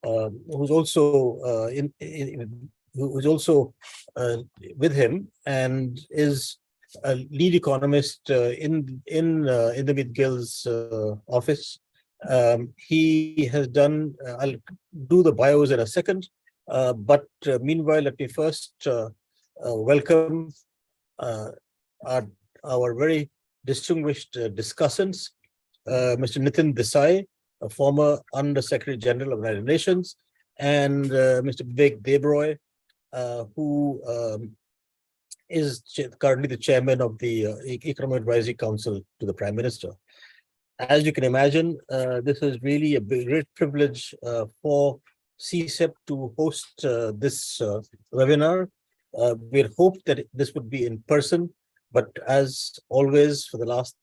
who's also who's also with him and is a lead economist in Indermit Gill's office. He has done. I'll do the bios in a second, but meanwhile, let me first welcome our very distinguished discussants, Mr. Nitin Desai, a former Under Secretary General of the United Nations, and Mr. Bibek Debroy, who is currently the chairman of the Economic Advisory Council to the Prime Minister. As you can imagine, this is really a great privilege for CSEP to host this webinar. We had hoped that this would be in person, but as always, for the last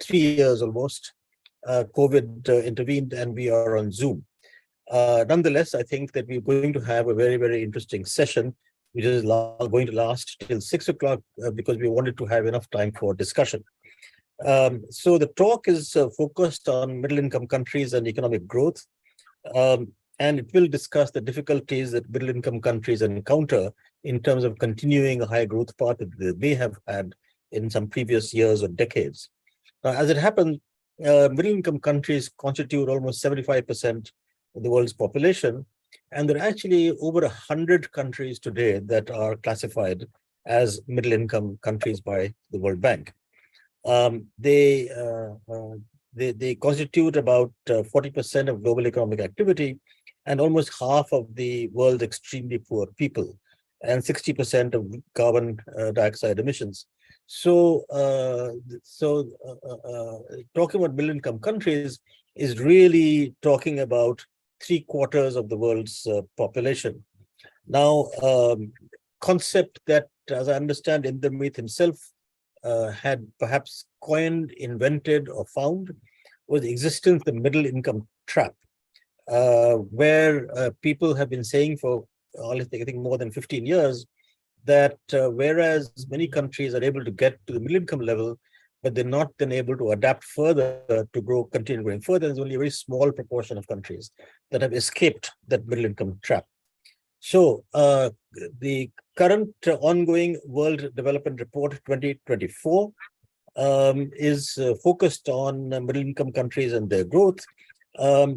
3 years almost, COVID intervened and we are on Zoom. Nonetheless, I think that we're going to have a very, very interesting session, which is going to last till 6 o'clock because we wanted to have enough time for discussion. So the talk is focused on middle-income countries and economic growth, and it will discuss the difficulties that middle-income countries encounter in terms of continuing a high growth path that they may have had in some previous years or decades. As it happens, middle-income countries constitute almost 75% of the world's population, and there are actually over 100 countries today that are classified as middle-income countries by the World Bank. They constitute about 40% of global economic activity and almost half of the world's extremely poor people and 60% of carbon dioxide emissions. So, talking about middle-income countries is really talking about 3/4 of the world's population. Now, concept that, as I understand, Indermit himself had perhaps coined, invented, or found was the existence of the middle income trap, where people have been saying for, I think, more than 15 years, that whereas many countries are able to get to the middle income level, but they're not then able to adapt further to continue growing further, there's only a very small proportion of countries that have escaped that middle income trap. So the current ongoing World Development Report 2024 is focused on middle-income countries and their growth.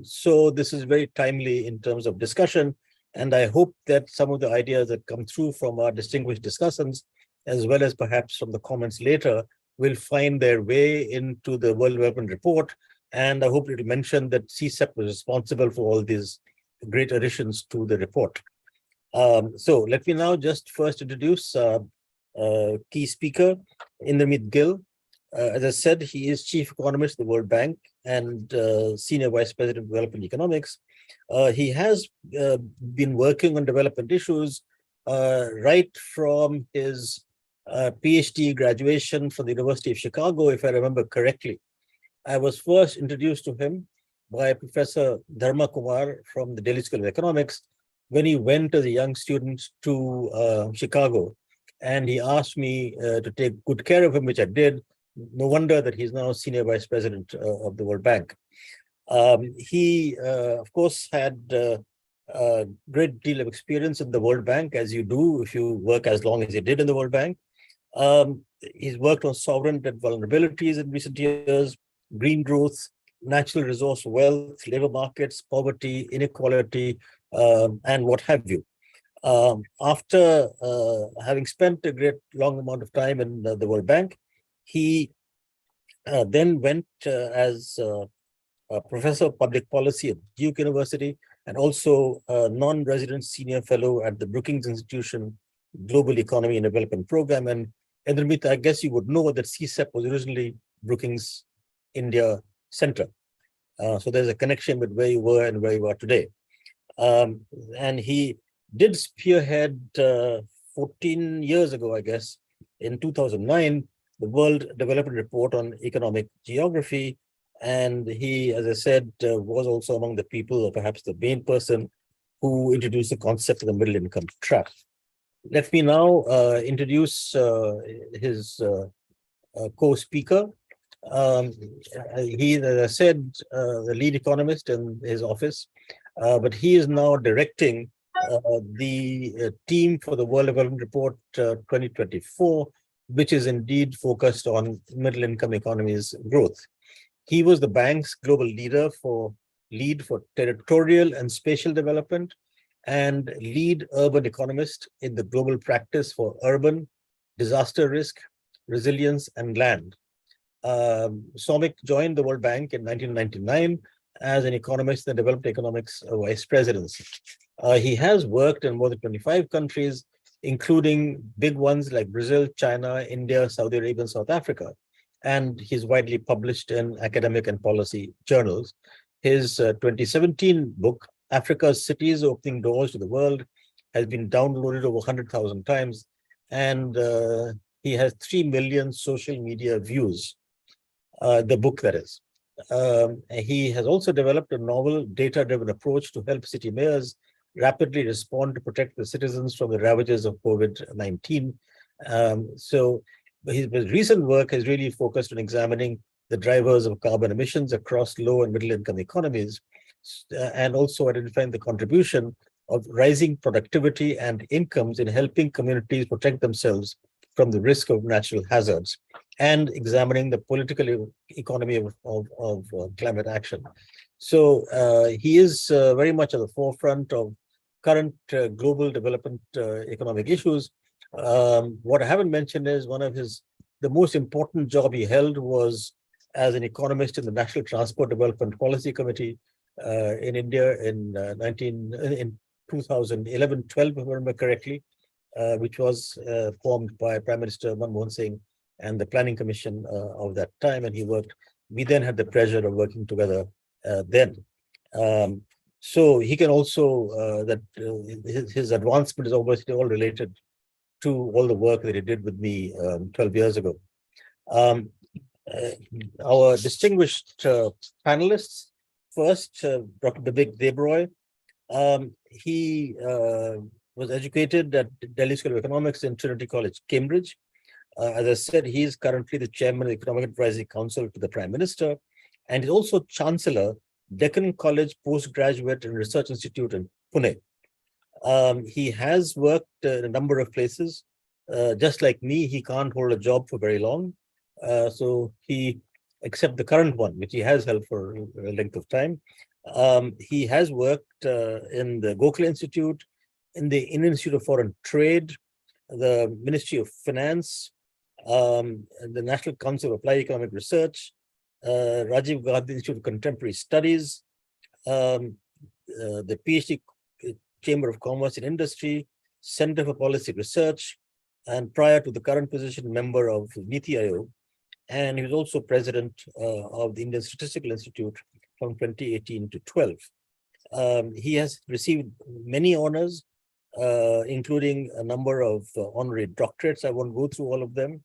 So this is very timely in terms of discussion, and I hope that some of the ideas that come through from our distinguished discussants, as well as perhaps from the comments later, will find their way into the World Development Report. And I hope to mention that CSEP was responsible for all these great additions to the report. So let me now just first introduce key speaker, Indermit Gill. As I said, he is Chief Economist of the World Bank and Senior Vice President of Development Economics. He has been working on development issues right from his PhD graduation from the University of Chicago, if I remember correctly. I was first introduced to him by Professor Dharma Kumar from the Delhi School of Economics when he went as a young student to Chicago, and he asked me to take good care of him, which I did. No wonder that he's now Senior Vice President of the World Bank. He, of course, had a great deal of experience in the World Bank, as you do if you work as long as he did in the World Bank. He's worked on sovereign debt vulnerabilities in recent years, green growth, natural resource wealth, labor markets, poverty, inequality, and what have you. After having spent a great long amount of time in the World Bank, he then went as a professor of public policy at Duke University and also a non-resident senior fellow at the Brookings Institution Global Economy and Development Program. And Indermit, I guess you would know that CSEP was originally Brookings India Center. So there's a connection with where you were and where you are today. And he did spearhead 14 years ago, I guess, in 2009, the World Development Report on Economic Geography. And he, as I said, was also among the people, or perhaps the main person, who introduced the concept of the middle income trap. Let me now introduce his co-speaker, He, as I said, the lead economist in his office, but he is now directing the team for the World Development Report 2024, which is indeed focused on middle-income economies growth. He was the bank's global lead for territorial and spatial development, and lead urban economist in the global practice for urban, disaster risk, resilience, and land. Somik joined the World Bank in 1999 as an economist in the Developed Economics Vice Presidency. He has worked in more than 25 countries, including big ones like Brazil, China, India, Saudi Arabia, and South Africa. And he's widely published in academic and policy journals. His 2017 book, Africa's Cities Opening Doors to the World, has been downloaded over 100,000 times. And he has 3 million social media views, the book that is. He has also developed a novel data-driven approach to help city mayors rapidly respond to protect the citizens from the ravages of COVID-19. So his recent work has really focused on examining the drivers of carbon emissions across low and middle income economies, and also identifying the contribution of rising productivity and incomes in helping communities protect themselves from the risk of natural hazards, and examining the political economy of climate action. So he is very much at the forefront of current global development economic issues. What I haven't mentioned is the most important job he held was as an economist in the National Transport Development Policy Committee in India in 2011-12, if I remember correctly, which was formed by Prime Minister Mohan Singh and the Planning Commission of that time. And we then had the pleasure of working together then. So he can also, his advancement is obviously all related to all the work that he did with me 12 years ago. Our distinguished panelists, first, Dr. Bibek Debroy. He was educated at Delhi School of Economics and Trinity College, Cambridge. As I said, he is currently the chairman of the Economic Advisory Council to the Prime Minister, and is also Chancellor, Deccan College Postgraduate and Research Institute in Pune. He has worked in a number of places. Just like me, he can't hold a job for very long. So except the current one, which he has held for a length of time. He has worked in the Gokhale Institute, in the Indian Institute of Foreign Trade, the Ministry of Finance, the National Council of Applied Economic Research, Rajiv Gandhi Institute of Contemporary Studies, the PhD Chamber of Commerce and Industry, Center for Policy Research, and prior to the current position, member of Niti Aayog. And he was also president of the Indian Statistical Institute from 2018 to 12. He has received many honors, including a number of honorary doctorates. I won't go through all of them.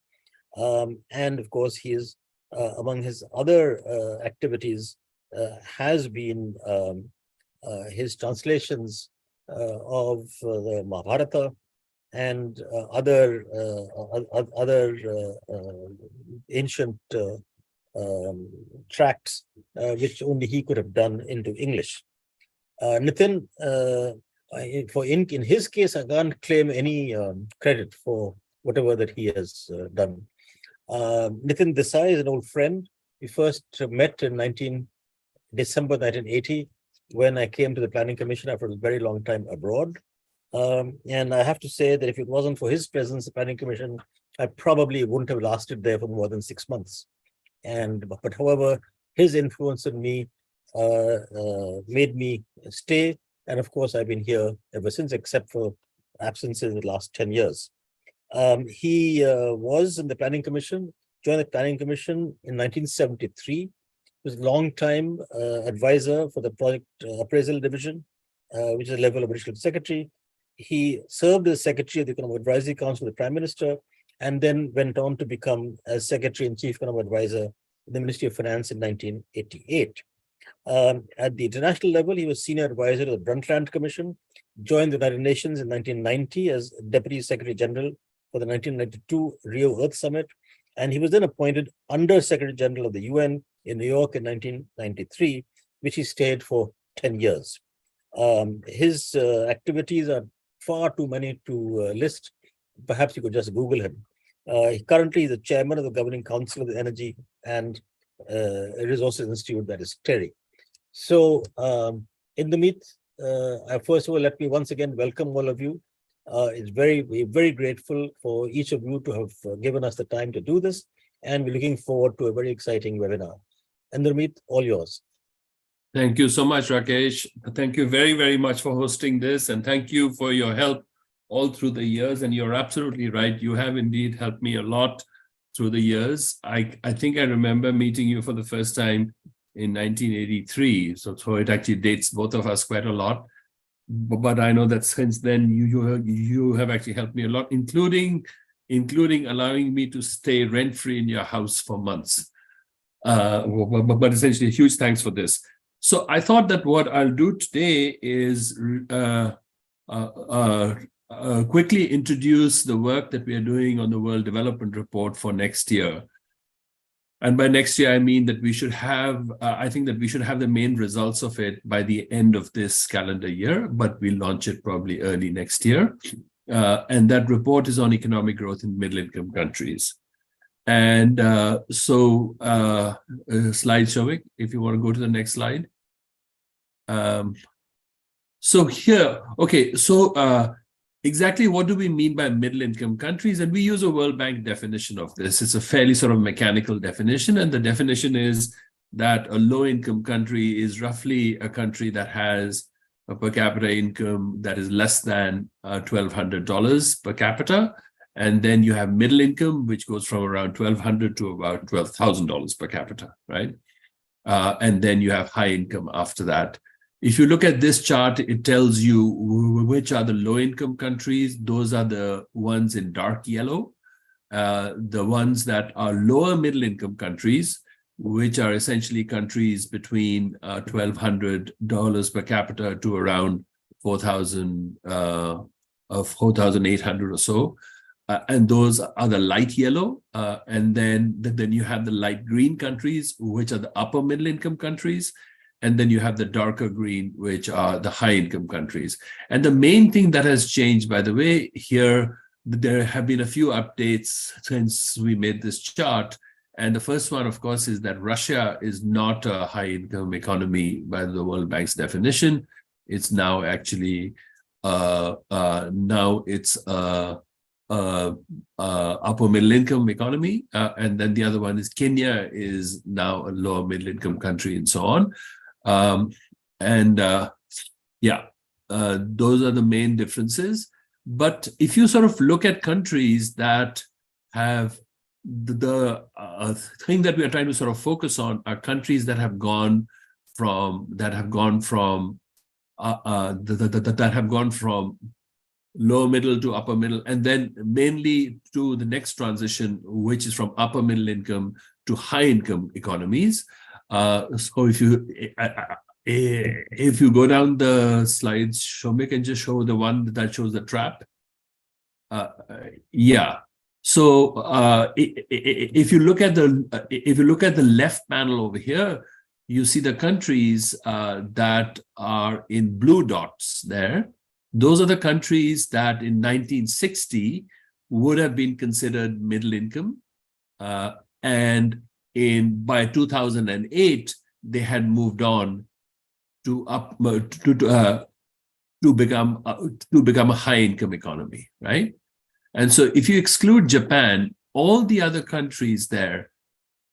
And of course, he is, among his other activities, has been his translations of the Mahabharata and other ancient tracts, which only he could have done into English. Nitin, in his case, I can't claim any credit for whatever that he has done. Nitin Desai is an old friend. We first met in December 1980, when I came to the Planning Commission after a very long time abroad. And I have to say that if it wasn't for his presence at the Planning Commission, I probably wouldn't have lasted there for more than 6 months. But however, his influence on me made me stay. And of course, I've been here ever since, except for absences in the last 10 years. He was in the Planning Commission, joined the Planning Commission in 1973. He was a long-time advisor for the Project Appraisal Division, which is a level of Additional Secretary. He served as Secretary of the Economic Advisory Council of the Prime Minister, and then went on to become as Secretary and Chief Economic Advisor in the Ministry of Finance in 1988. At the international level, he was Senior Advisor to the Brundtland Commission, joined the United Nations in 1990 as Deputy Secretary General for the 1992 Rio Earth Summit, And he was then appointed Under Secretary General of the UN in New York in 1993, which he stayed for 10 years. His activities are far too many to list. Perhaps you could just Google him. He currently is the chairman of the Governing Council of the Energy and Resources Institute, that is TERI. So, Indermit, first of all, let me once again welcome all of you. We're very grateful for each of you to have given us the time to do this, and we're looking forward to a very exciting webinar. Indermit, all yours. Thank you so much, Rakesh. Thank you very, very much for hosting this, and thank you for your help all through the years. And you're absolutely right. You have indeed helped me a lot through the years. I think I remember meeting you for the first time in 1983. So it actually dates both of us quite a lot. But I know that since then you have actually helped me a lot, including allowing me to stay rent-free in your house for months. But essentially, huge thanks for this. So I thought that what I'll do today is quickly introduce the work that we are doing on the World Development Report for next year. And by next year, I mean that we should have, I think that we should have the main results of it by the end of this calendar year, but we'll launch it probably early next year. And that report is on economic growth in middle-income countries. And slide, Somik, if you want to go to the next slide. So here, okay, so exactly what do we mean by middle-income countries? And we use a World Bank definition of this. It's a fairly sort of mechanical definition. And the definition is that a low-income country is roughly a country that has a per capita income that is less than $1,200 per capita. And then you have middle income, which goes from around $1,200 to about $12,000 per capita, right? And then you have high income after that. If you look at this chart, it tells you which are the low-income countries. Those are the ones in dark yellow. The ones that are lower middle-income countries, which are essentially countries between $1,200 per capita to around 4,800 or so. And those are the light yellow. And then you have the light green countries, which are the upper middle-income countries. And then you have the darker green, which are the high-income countries. And the main thing that has changed, by the way, here, there have been a few updates since we made this chart. And the first one, of course, is that Russia is not a high-income economy by the World Bank's definition. It's now actually, upper middle-income economy. And then the other one is Kenya is now a lower middle-income country and so on. Those are the main differences. But if you sort of look at countries that have the thing that we are trying to sort of focus on are countries that have gone from lower middle to upper middle, and then mainly to the next transition, which is from upper middle income to high income economies. So if you go down the slides, Somik can just show the one that shows the trap. So if you look at the left panel over here, you see the countries that are in blue dots there. Those are the countries that in 1960 would have been considered middle income, and by 2008 they had moved on to become a high income economy, right? And so if you exclude Japan, all the other countries there,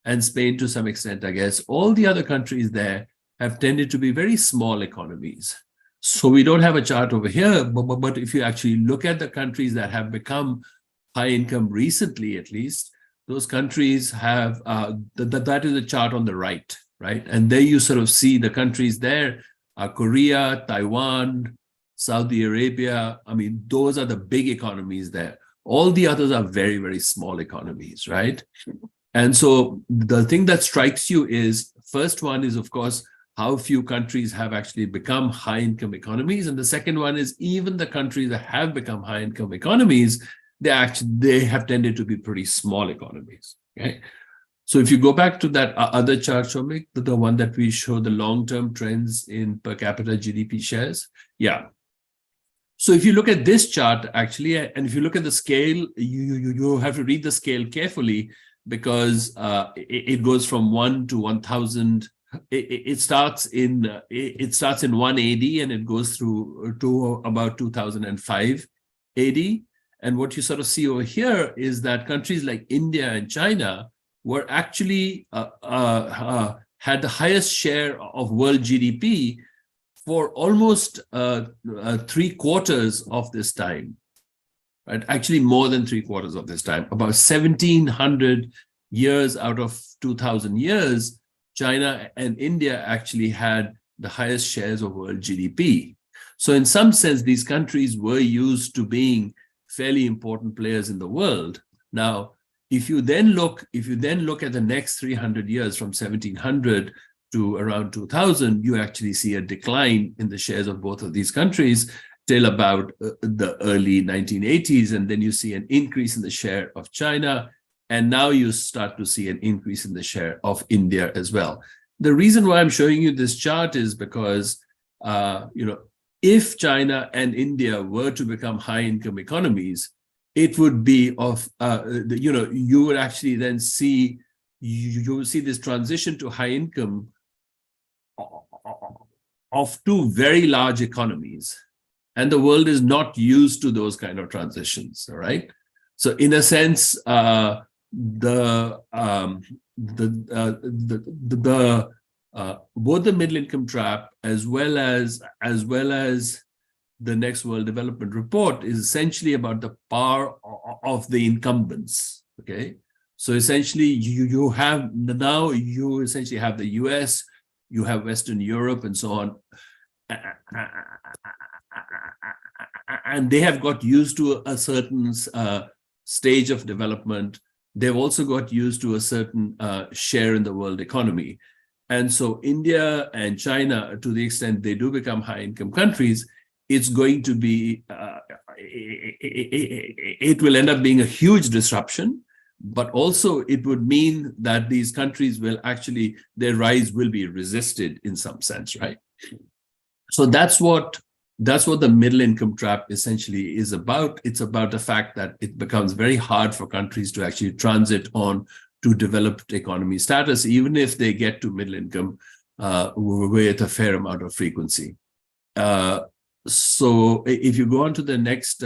and Spain to some extent, I guess, all the other countries there have tended to be very small economies. So we don't have a chart over here, but if you actually look at the countries that have become high income recently, at least, those countries have, that is a chart on the right, right? And there you sort of see the countries there are Korea, Taiwan, Saudi Arabia. I mean, those are the big economies there. All the others are very, very small economies, right? And so the thing that strikes you is, first one is, of course, how few countries have actually become high-income economies. And the second one is even the countries that have become high-income economies, they have tended to be pretty small economies, Okay. So if you go back to that other chart, Somik, the one that we show the long-term trends in per capita GDP shares. Yeah. So if you look at this chart, actually, and if you look at the scale, you have to read the scale carefully, because it goes from 1 to 1,000. It starts in 1 AD and it goes through to about 2005 AD. And what you sort of see over here is that countries like India and China were actually had the highest share of world GDP for almost 3/4 of this time, right? Actually, more than 3/4 of this time. About 1,700 years out of 2,000 years, China and India actually had the highest shares of world GDP. So in some sense, these countries were used to being fairly important players in the world. Now, if you then look at the next 300 years, from 1,700 to around 2000, you actually see a decline in the shares of both of these countries till about the early 1980s. And then you see an increase in the share of China. And now you start to see an increase in the share of India as well. The reason why I'm showing you this chart is because, if China and India were to become high-income economies, it would be of, you would actually then see, you will see this transition to high income of two very large economies. And the world is not used to those kind of transitions, all right? So in a sense, both the middle income trap as well as the next World Development Report is essentially about the power of the incumbents. Okay, so essentially you essentially have the US, you have Western Europe, and so on, and they have got used to a certain stage of development. They've also got used to a certain share in the world economy. And so India and China, to the extent they do become high-income countries, it's going to be, it will end up being a huge disruption, but also it would mean that these countries will actually, their rise will be resisted in some sense, right? So that's what the middle income trap essentially is about. It's about the fact that it becomes very hard for countries to actually transit on to developed economy status, even if they get to middle income with a fair amount of frequency. So if you go on to the next,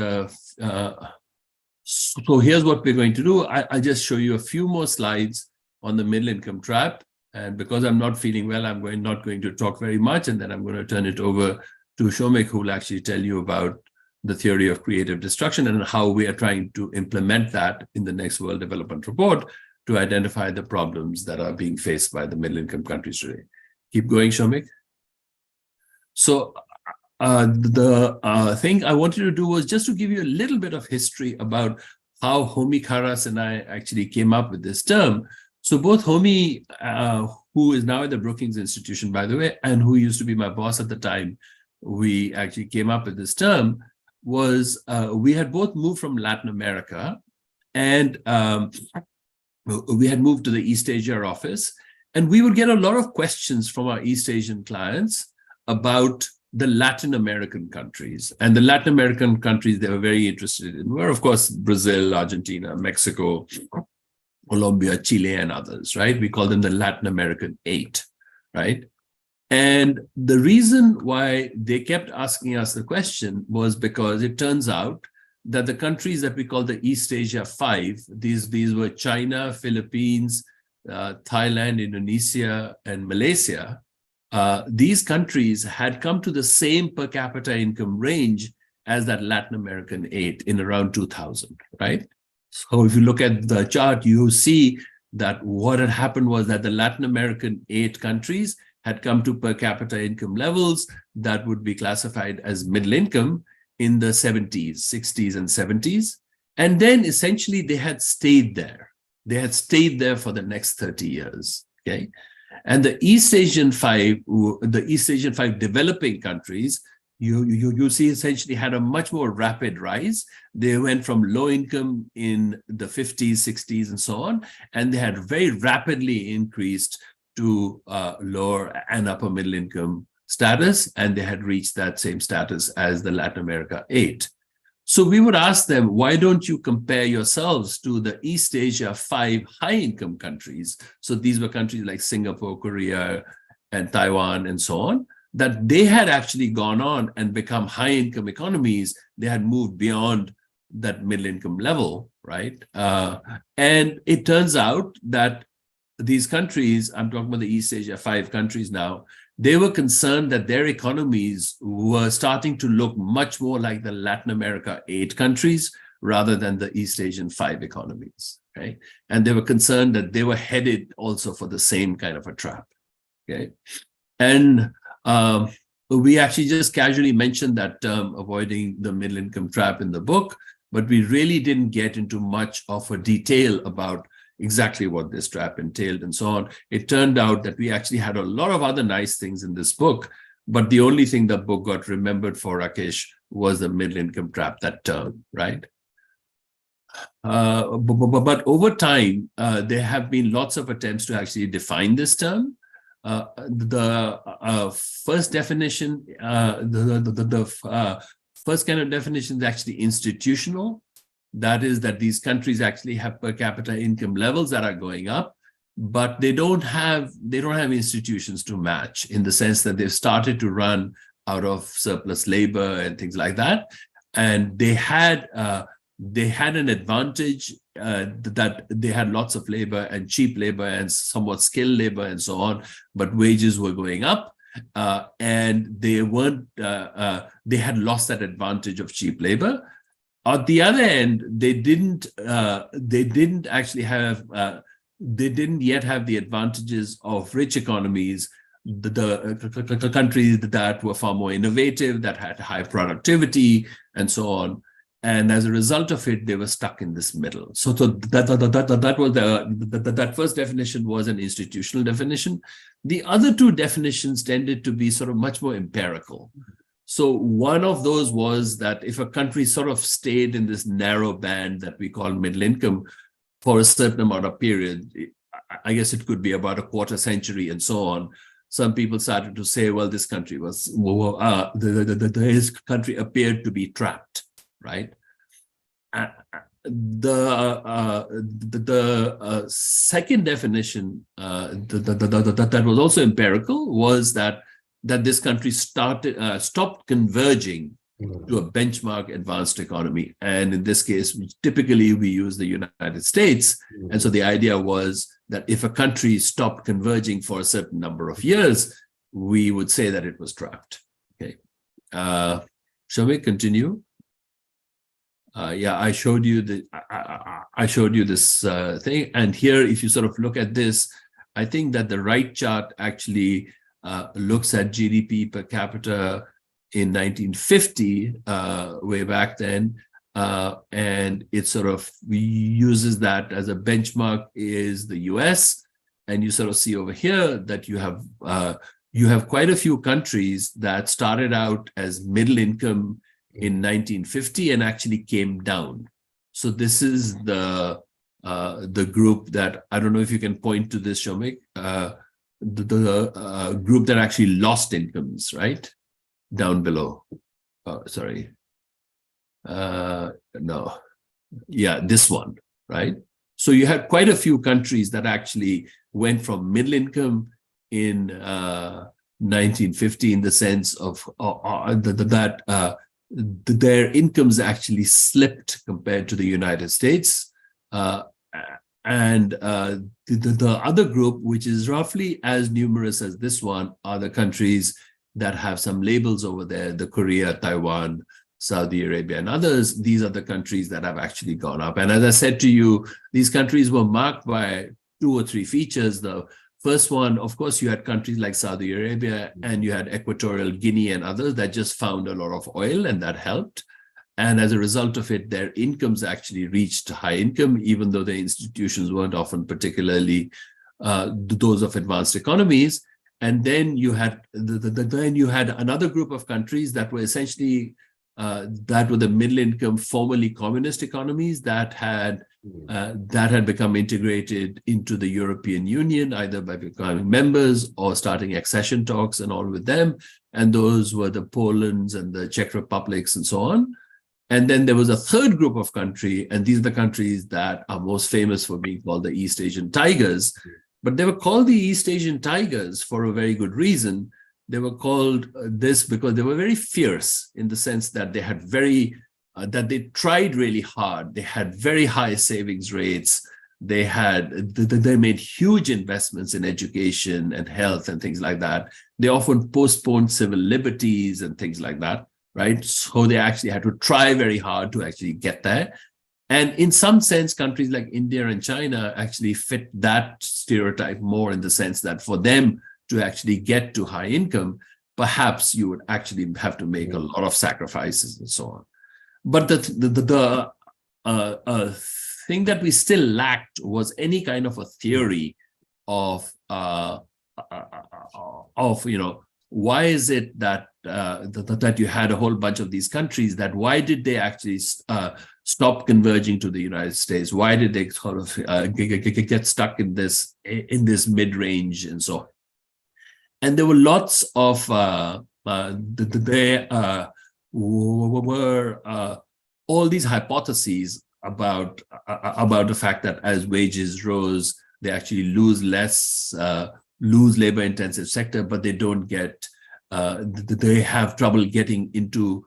so here's what we're going to do. I just show you a few more slides on the middle income trap. And because I'm not feeling well, I'm not going to talk very much. And then I'm going to turn it over to Somik, who will actually tell you about the theory of creative destruction and how we are trying to implement that in the next World Development Report to identify the problems that are being faced by the middle income countries today. Keep going, Somik. So the thing I wanted to do was just to give you a little bit of history about how Homi Kharas and I actually came up with this term. So both Homi, who is now at the Brookings Institution, by the way, and who used to be my boss at the time we actually came up with this term, was we had both moved from Latin America, and we had moved to the East Asia office, and we would get a lot of questions from our East Asian clients about the Latin American countries. And the Latin American countries they were very interested in were, of course, Brazil, Argentina, Mexico, Colombia, Chile, and others, right? We call them the Latin American 8, right? And the reason why they kept asking us the question was because it turns out that the countries that we call the East Asia 5, these were China, Philippines, Thailand, Indonesia, and Malaysia. These countries had come to the same per capita income range as that Latin American 8 in around 2000, right? So if you look at the chart, you see that what had happened was that the Latin American 8 countries had come to per capita income levels that would be classified as middle income in the 70s, 60s, and 70s. And then essentially they had stayed there. They had stayed there for the next 30 years, okay? And the East Asian 5 developing countries, you see essentially had a much more rapid rise. They went from low income in the 50s, 60s, and so on, and they had very rapidly increased to lower and upper middle income status, and they had reached that same status as the Latin America 8. So we would ask them, why don't you compare yourselves to the East Asia 5 high-income countries? So these were countries like Singapore, Korea, and Taiwan, and so on, that they had actually gone on and become high-income economies. They had moved beyond that middle-income level, right? And it turns out that these countries, I'm talking about the East Asia 5 countries now, they were concerned that their economies were starting to look much more like the Latin America 8 countries rather than the East Asian 5 economies, right? And they were concerned that they were headed also for the same kind of a trap, okay? And we actually just casually mentioned that term, avoiding the middle income trap, in the book, but we really didn't get into much of a detail about exactly what this trap entailed and so on. It turned out that we actually had a lot of other nice things in this book, but the only thing the book got remembered for, Rakesh, was the middle income trap, that term, right? But over time, there have been lots of attempts to actually define this term. The first definition, first kind of definition is actually institutional. That is that these countries actually have per capita income levels that are going up, but they don't have institutions to match, in the sense that they've started to run out of surplus labor and things like that. And they had an advantage that they had lots of labor and cheap labor and somewhat skilled labor and so on, but wages were going up, and they had lost that advantage of cheap labor. On the other end, they didn't yet have the advantages of rich economies, the countries that were far more innovative, that had high productivity, and so on. And as a result of it, they were stuck in this middle. So that first definition was an institutional definition. The other two definitions tended to be sort of much more empirical. So one of those was that if a country sort of stayed in this narrow band that we call middle income for a certain amount of period, I guess it could be about a quarter century and so on, some people started to say, well, this country this country appeared to be trapped, right? The second definition that was also empirical was that this country stopped converging to a benchmark advanced economy. And in this case, typically we use the United States. And so the idea was that if a country stopped converging for a certain number of years, we would say that it was trapped. Okay. Shall we continue? Yeah, I showed you this thing. And here, if you sort of look at this, I think that the right chart actually looks at GDP per capita in 1950, way back then, and it sort of uses that as a benchmark is the US, and you sort of see over here that you have quite a few countries that started out as middle income in 1950 and actually came down. So this is the group that, I don't know if you can point to this, Somik, the group that actually lost incomes, right? Down below. Oh, sorry. No. Yeah, this one, right? So you had quite a few countries that actually went from middle income in 1950 in the sense of that their incomes actually slipped compared to the United States. And the other group, which is roughly as numerous as this one, are the countries that have some labels over there, the Korea, Taiwan, Saudi Arabia, and others. These are the countries that have actually gone up. And as I said to you, these countries were marked by 2 or 3 features. The first one, of course, you had countries like Saudi Arabia, and you had Equatorial Guinea and others that just found a lot of oil, and that helped. And as a result of it, their incomes actually reached high income, even though their institutions weren't often particularly those of advanced economies. And then you had another group of countries that were essentially that were the middle income, formerly communist economies that had become integrated into the European Union, either by becoming members or starting accession talks and all with them. And those were the Polands and the Czech Republics and so on. And then there was a third group of country, and these are the countries that are most famous for being called the East Asian Tigers. But they were called the East Asian Tigers for a very good reason. They were called this because they were very fierce in the sense that they had that they tried really hard. They had very high savings rates. They made huge investments in education and health and things like that. They often postponed civil liberties and things like that, right? So they actually had to try very hard to actually get there. And in some sense, countries like India and China actually fit that stereotype more, in the sense that for them to actually get to high income, perhaps you would actually have to make a lot of sacrifices and so on. But the thing that we still lacked was any kind of a theory of why is it that that you had a whole bunch of these countries, that why did they actually stop converging to the United States? Why did they sort of get stuck in this mid-range and so on? And there were lots of all these hypotheses about the fact that as wages rose, they actually lose labor-intensive sector, but they don't get, they have trouble getting into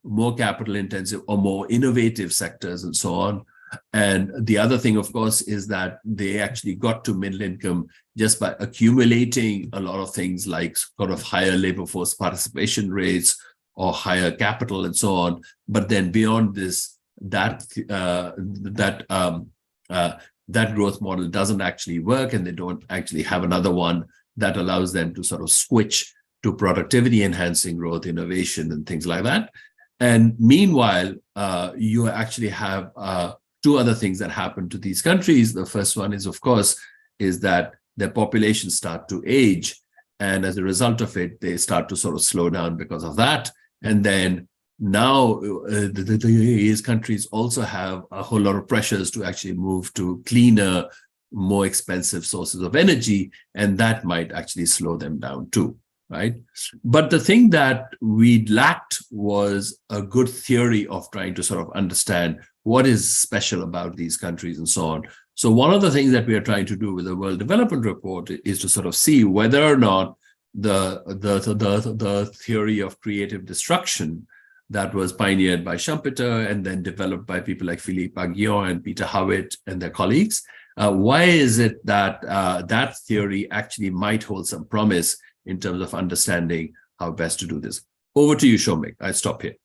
more capital-intensive or more innovative sectors and so on. And the other thing, of course, is that they actually got to middle income just by accumulating a lot of things like sort of higher labor force participation rates or higher capital and so on. But then beyond this, that growth model doesn't actually work, and they don't actually have another one that allows them to sort of switch to productivity enhancing growth, innovation, and things like that. And meanwhile, you actually have two other things that happen to these countries. The first one is, of course, is that their populations start to age. And as a result of it, they start to sort of slow down because of that. And then now these countries also have a whole lot of pressures to actually move to cleaner, more expensive sources of energy. And that might actually slow them down too, right? But the thing that we lacked was a good theory of trying to sort of understand what is special about these countries and so on. So one of the things that we are trying to do with the World Development Report is to sort of see whether or not the theory of creative destruction that was pioneered by Schumpeter and then developed by people like Philippe Aghion and Peter Howitt and their colleagues, why is it that that theory actually might hold some promise in terms of understanding how best to do this? Over to you, Somik. I stop here.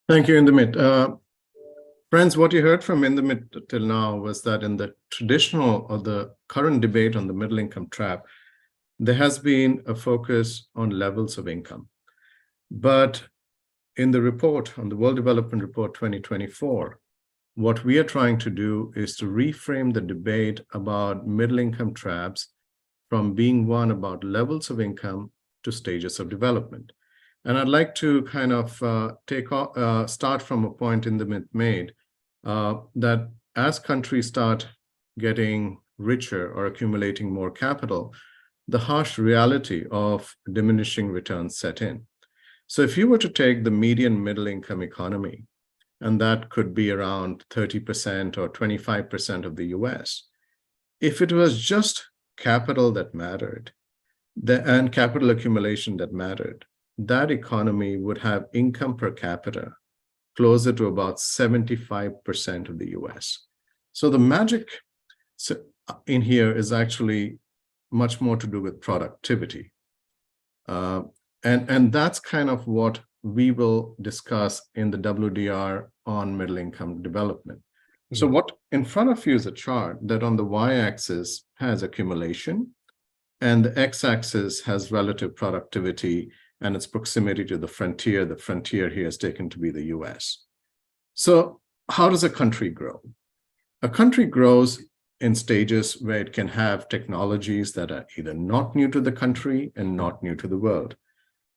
Thank you, Indermit. Friends, what you heard from Indermit till now was that in the traditional or the current debate on the middle income trap, there has been a focus on levels of income. But in the report, on the World Development Report 2024, what we are trying to do is to reframe the debate about middle income traps from being one about levels of income to stages of development. And I'd like to kind of start from a point Indermit made, that as countries start getting richer or accumulating more capital, the harsh reality of diminishing returns set in. So if you were to take the median middle income economy, and that could be around 30% or 25% of the US, if it was just capital that mattered, and capital accumulation that mattered, that economy would have income per capita closer to about 75% of the US. So the magic in here is actually much more to do with productivity. And that's kind of what we will discuss in the WDR on middle income development. So what in front of you is a chart that on the y-axis has accumulation, and the x-axis has relative productivity and its proximity to the frontier. The frontier here is taken to be the US. So how does a country grow? A country grows in stages where it can have technologies that are either not new to the country and not new to the world.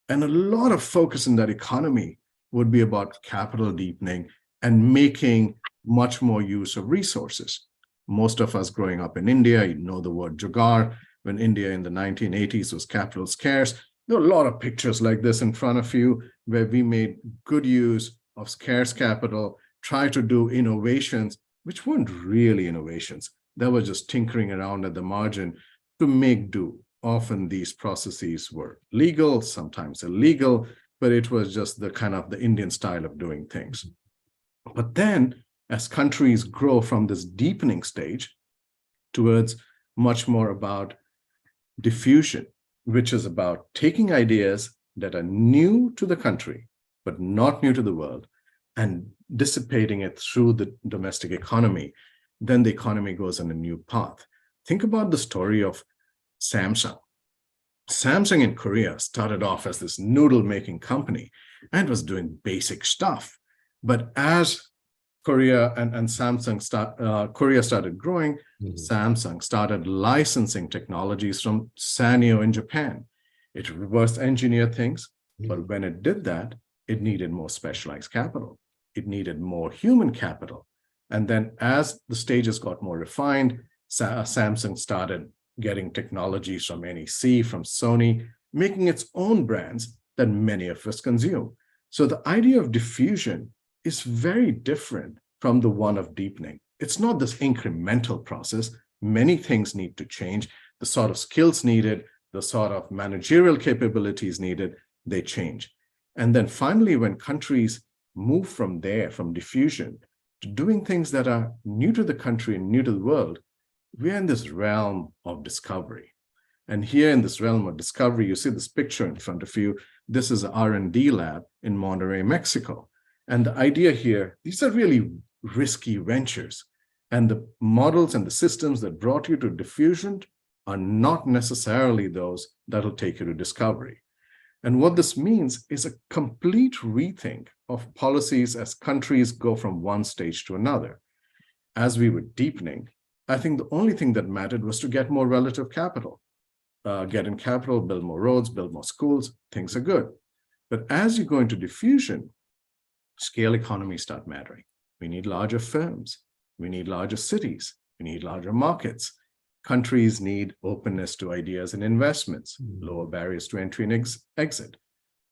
And a lot of focus in that economy would be about capital deepening and making much more use of resources. Most of us growing up in India, you know the word jugaad. When India in the 1980s was capital scarce, there are a lot of pictures like this in front of you where we made good use of scarce capital, try to do innovations, which weren't really innovations. That was just tinkering around at the margin to make do. Often these processes were legal, sometimes illegal, but it was just the kind of the Indian style of doing things. But then as countries grow from this deepening stage towards much more about diffusion, which is about taking ideas that are new to the country, but not new to the world, and dissipating it through the domestic economy, then the economy goes on a new path. Think about the story of Samsung. Samsung in Korea started off as this noodle-making company and was doing basic stuff. But as Korea and Samsung Korea started growing, Samsung started licensing technologies from Sanyo in Japan. It reverse engineered things, but when it did that, it needed more specialized capital. It needed more human capital. And then as the stages got more refined, Samsung started getting technologies from NEC, from Sony, making its own brands that many of us consume. So the idea of diffusion is very different from the one of deepening. It's not this incremental process. Many things need to change. The sort of skills needed, the sort of managerial capabilities needed, they change. And then finally, when countries move from there, from diffusion, to doing things that are new to the country and new to the world, we're in this realm of discovery. And here in this realm of discovery, you see this picture in front of you. This is an R&D lab in Monterrey, Mexico. And the idea here, these are really risky ventures. And the models and the systems that brought you to diffusion are not necessarily those that will take you to discovery. And what this means is a complete rethink of policies as countries go from one stage to another. As we were deepening, I think the only thing that mattered was to get more relative capital. Get in capital, build more roads, build more schools, things are good. But as you go into diffusion, scale economies start mattering. We need larger firms. We need larger cities. We need larger markets. Countries need openness to ideas and investments, lower barriers to entry and exit.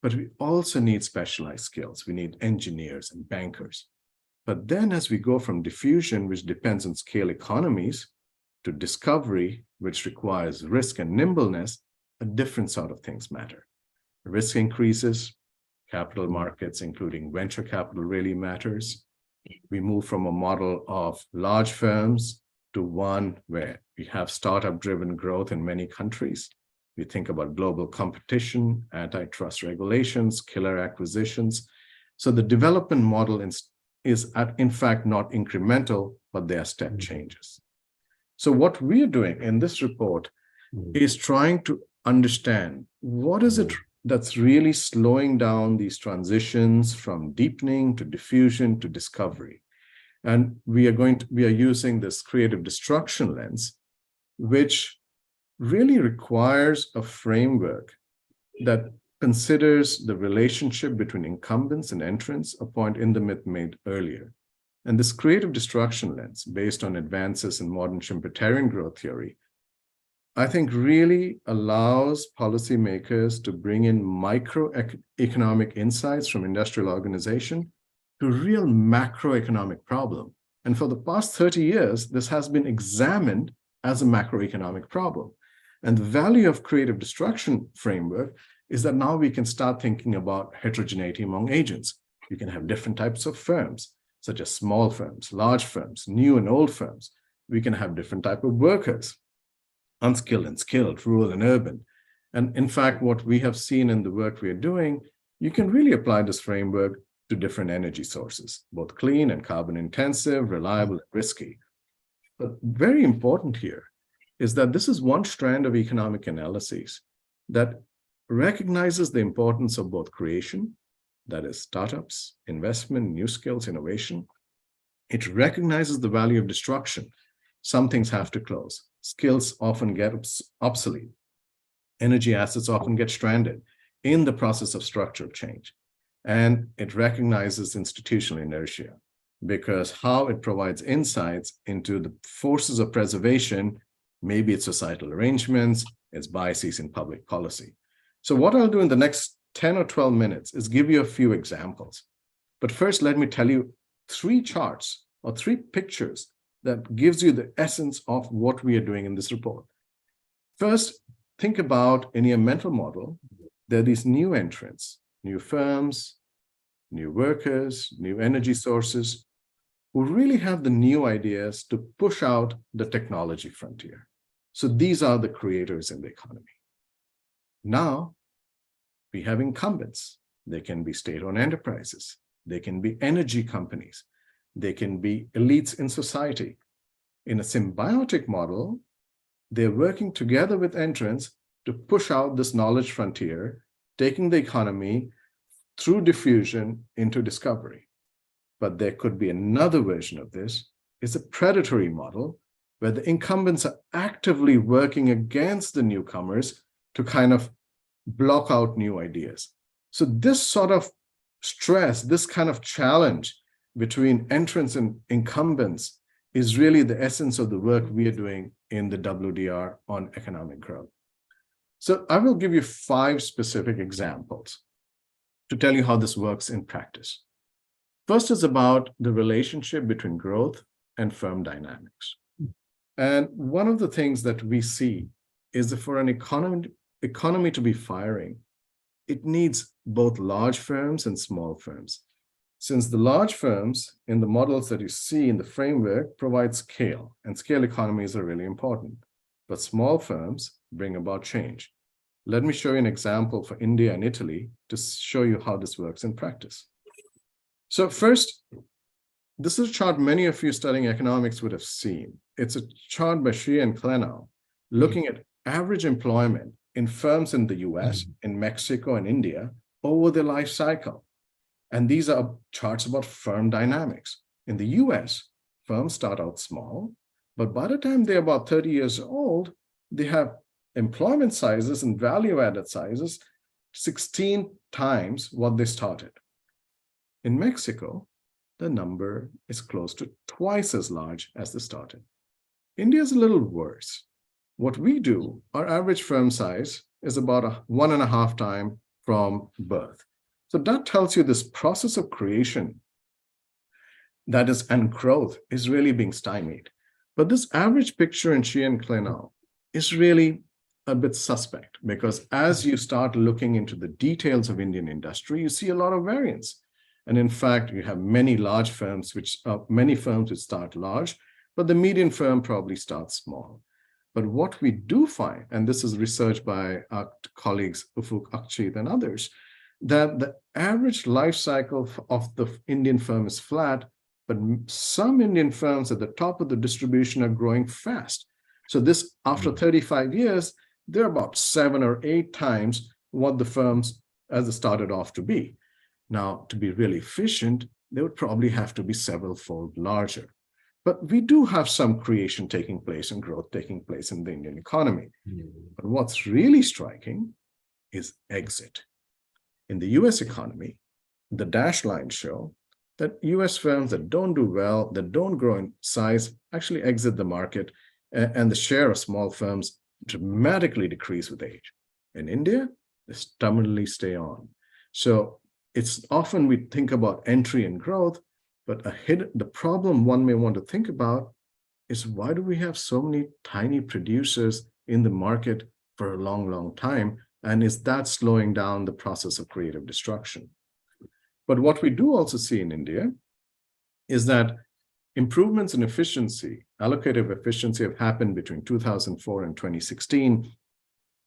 But we also need specialized skills. We need engineers and bankers. But then as we go from diffusion, which depends on scale economies, to discovery, which requires risk and nimbleness, a different sort of things matter. Risk increases, capital markets, including venture capital, really matters. We move from a model of large firms to one where we have startup-driven growth in many countries. We think about global competition, antitrust regulations, killer acquisitions. So the development model is in fact not incremental, but they are step changes. So what we are doing in this report is trying to understand what is it that's really slowing down these transitions from deepening to diffusion to discovery. And we are using this creative destruction lens, which really requires a framework that considers the relationship between incumbents and entrants, a point Indermit made earlier. And this creative destruction lens, based on advances in modern Schumpeterian growth theory, I think really allows policymakers to bring in microeconomic insights from industrial organization to real macroeconomic problem. And for the past 30 years, this has been examined as a macroeconomic problem. And the value of creative destruction framework is that now we can start thinking about heterogeneity among agents. You can have different types of firms, such as small firms, large firms, new and old firms. We can have different types of workers, unskilled and skilled, rural and urban. And in fact, what we have seen in the work we are doing, you can really apply this framework to different energy sources, both clean and carbon intensive, reliable and risky. But very important here is that this is one strand of economic analysis that recognizes the importance of both creation, that is startups, investment, new skills, innovation, It recognizes the value of destruction. Some things have to close. Skills often get obsolete. Energy assets often get stranded in the process of structural change. And it recognizes institutional inertia, because how it provides insights into the forces of preservation, maybe it's societal arrangements, it's biases in public policy. So what I'll do in the next 10 or 12 minutes is give you a few examples. But first, let me tell you 3 charts or 3 pictures that gives you the essence of what we are doing in this report. First, think about in your mental model, there are these new entrants, new firms, new workers, new energy sources, who really have the new ideas to push out the technology frontier. So these are the creators in the economy. Now, we have incumbents. They can be state-owned enterprises. They can be energy companies. They can be elites in society. In a symbiotic model, they're working together with entrants to push out this knowledge frontier, taking the economy through diffusion into discovery. But there could be another version of this, is a predatory model where the incumbents are actively working against the newcomers to kind of block out new ideas. So this sort of stress, this kind of challenge between entrants and incumbents is really the essence of the work we are doing in the WDR on economic growth. So I will give you 5 specific examples to tell you how this works in practice. First is about the relationship between growth and firm dynamics. And one of the things that we see is that for an economy to be firing, it needs both large firms and small firms. Since the large firms in the models that you see in the framework provide scale, and scale economies are really important, but small firms bring about change. Let me show you an example for India and Italy to show you how this works in practice. So first, this is a chart many of you studying economics would have seen. It's a chart by Shi and Klenow looking at average employment in firms in the US, in Mexico, and India over their life cycle. And these are charts about firm dynamics. In the US, firms start out small, but by the time they're about 30 years old, they have employment sizes and value-added sizes 16 times what they started. In Mexico, the number is close to twice as large as they started. India is a little worse. What we do, our average firm size is about 1.5 times from birth. So that tells you this process of creation that is and growth is really being stymied. But this average picture in Shi and Klenow is really a bit suspect, because as you start looking into the details of Indian industry, you see a lot of variance. And in fact, you have many large firms, many firms which start large, but the median firm probably starts small. But what we do find, and this is research by our colleagues Ufuk Akchit and others, that the average life cycle of the Indian firm is flat, but some Indian firms at the top of the distribution are growing fast. So this, after 35 years, they're about 7 or 8 times what the firms as they started off to be. Now, to be really efficient, they would probably have to be several-fold larger. But we do have some creation taking place and growth taking place in the Indian economy. But what's really striking is exit. In the US economy, the dashed lines show that US firms that don't do well, that don't grow in size, actually exit the market, and the share of small firms dramatically decrease with age. In India, they stubbornly stay on. So it's often we think about entry and growth, but the problem one may want to think about is, why do we have so many tiny producers in the market for a long, long time? And is that slowing down the process of creative destruction? But what we do also see in India is that improvements in efficiency, allocative efficiency, have happened between 2004 and 2016.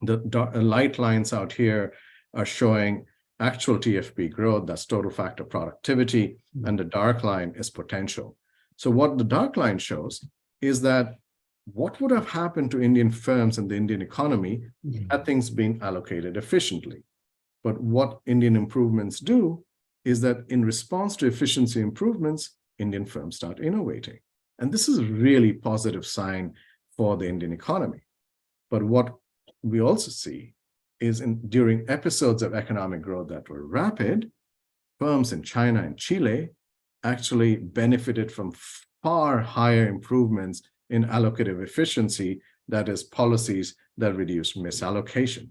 The light lines out here are showing actual TFP growth, that's total factor productivity, and the dark line is potential. So what the dark line shows is that what would have happened to Indian firms and the Indian economy had things been allocated efficiently. But what Indian improvements do is that in response to efficiency improvements, Indian firms start innovating. And this is a really positive sign for the Indian economy. But what we also see is during episodes of economic growth that were rapid, firms in China and Chile actually benefited from far higher improvements in allocative efficiency, that is, policies that reduce misallocation.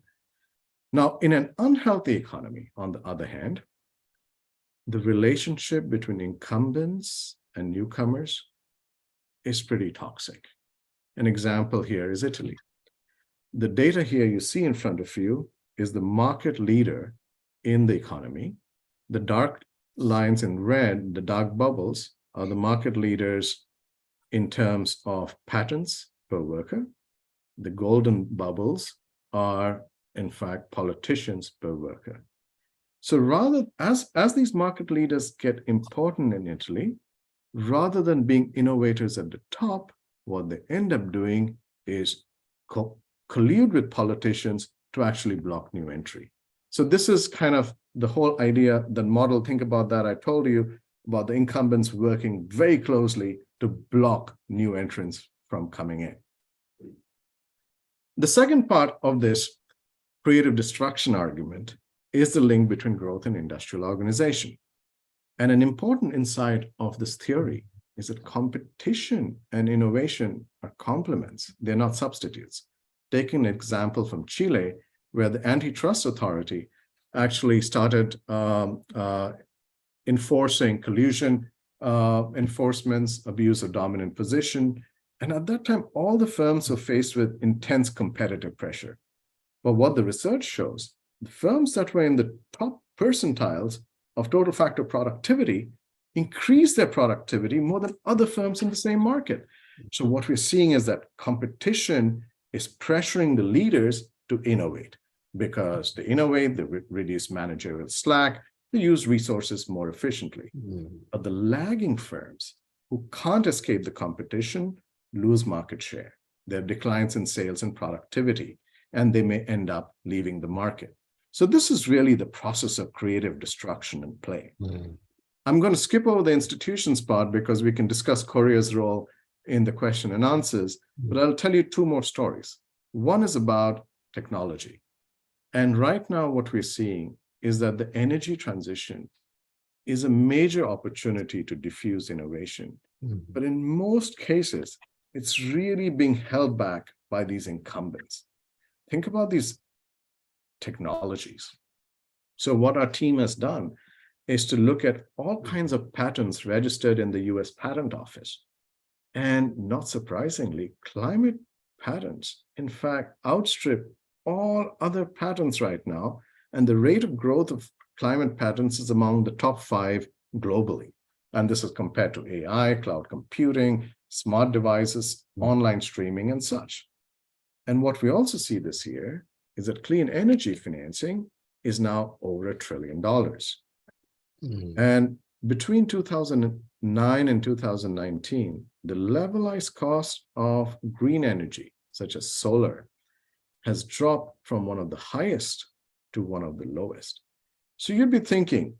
Now, in an unhealthy economy, on the other hand, the relationship between incumbents and newcomers is pretty toxic. An example here is Italy. The data here you see in front of you is the market leader in the economy. The dark lines in red, the dark bubbles, are the market leaders in terms of patents per worker. The golden bubbles are, in fact, politicians per worker. So rather, as these market leaders get important in Italy, rather than being innovators at the top, what they end up doing is collude with politicians to actually block new entry. So this is kind of the whole idea, the model. Think about that. I told you about the incumbents working very closely to block new entrants from coming in. The second part of this creative destruction argument is the link between growth and industrial organization. And an important insight of this theory is that competition and innovation are complements. They're not substitutes. Taking an example from Chile, where the antitrust authority actually started enforcing collusion, enforcements, abuse of dominant position. And at that time, all the firms were faced with intense competitive pressure. But what the research shows, the firms that were in the top percentiles of total factor productivity increased their productivity more than other firms in the same market. So what we're seeing is that competition is pressuring the leaders to innovate, because they innovate, they reduce managerial slack, they use resources more efficiently. But the lagging firms who can't escape the competition lose market share. There are declines in sales and productivity, and they may end up leaving the market. So this is really the process of creative destruction in play. I'm going to skip over the institutions part because we can discuss Korea's role in the question and answers, but I'll tell you two more stories. One is about technology. And right now what we're seeing is that the energy transition is a major opportunity to diffuse innovation. But in most cases, it's really being held back by these incumbents. Think about these technologies. So what our team has done is to look at all kinds of patents registered in the US Patent Office. And not surprisingly, climate patents, in fact, outstrip all other patents right now. And the rate of growth of climate patents is among the top 5 globally. And this is compared to AI, cloud computing, smart devices, online streaming, and such. And what we also see this year is that clean energy financing is now over $1 trillion. And between 2009 and 2019, the levelized cost of green energy, such as solar, has dropped from one of the highest to one of the lowest. So you'd be thinking,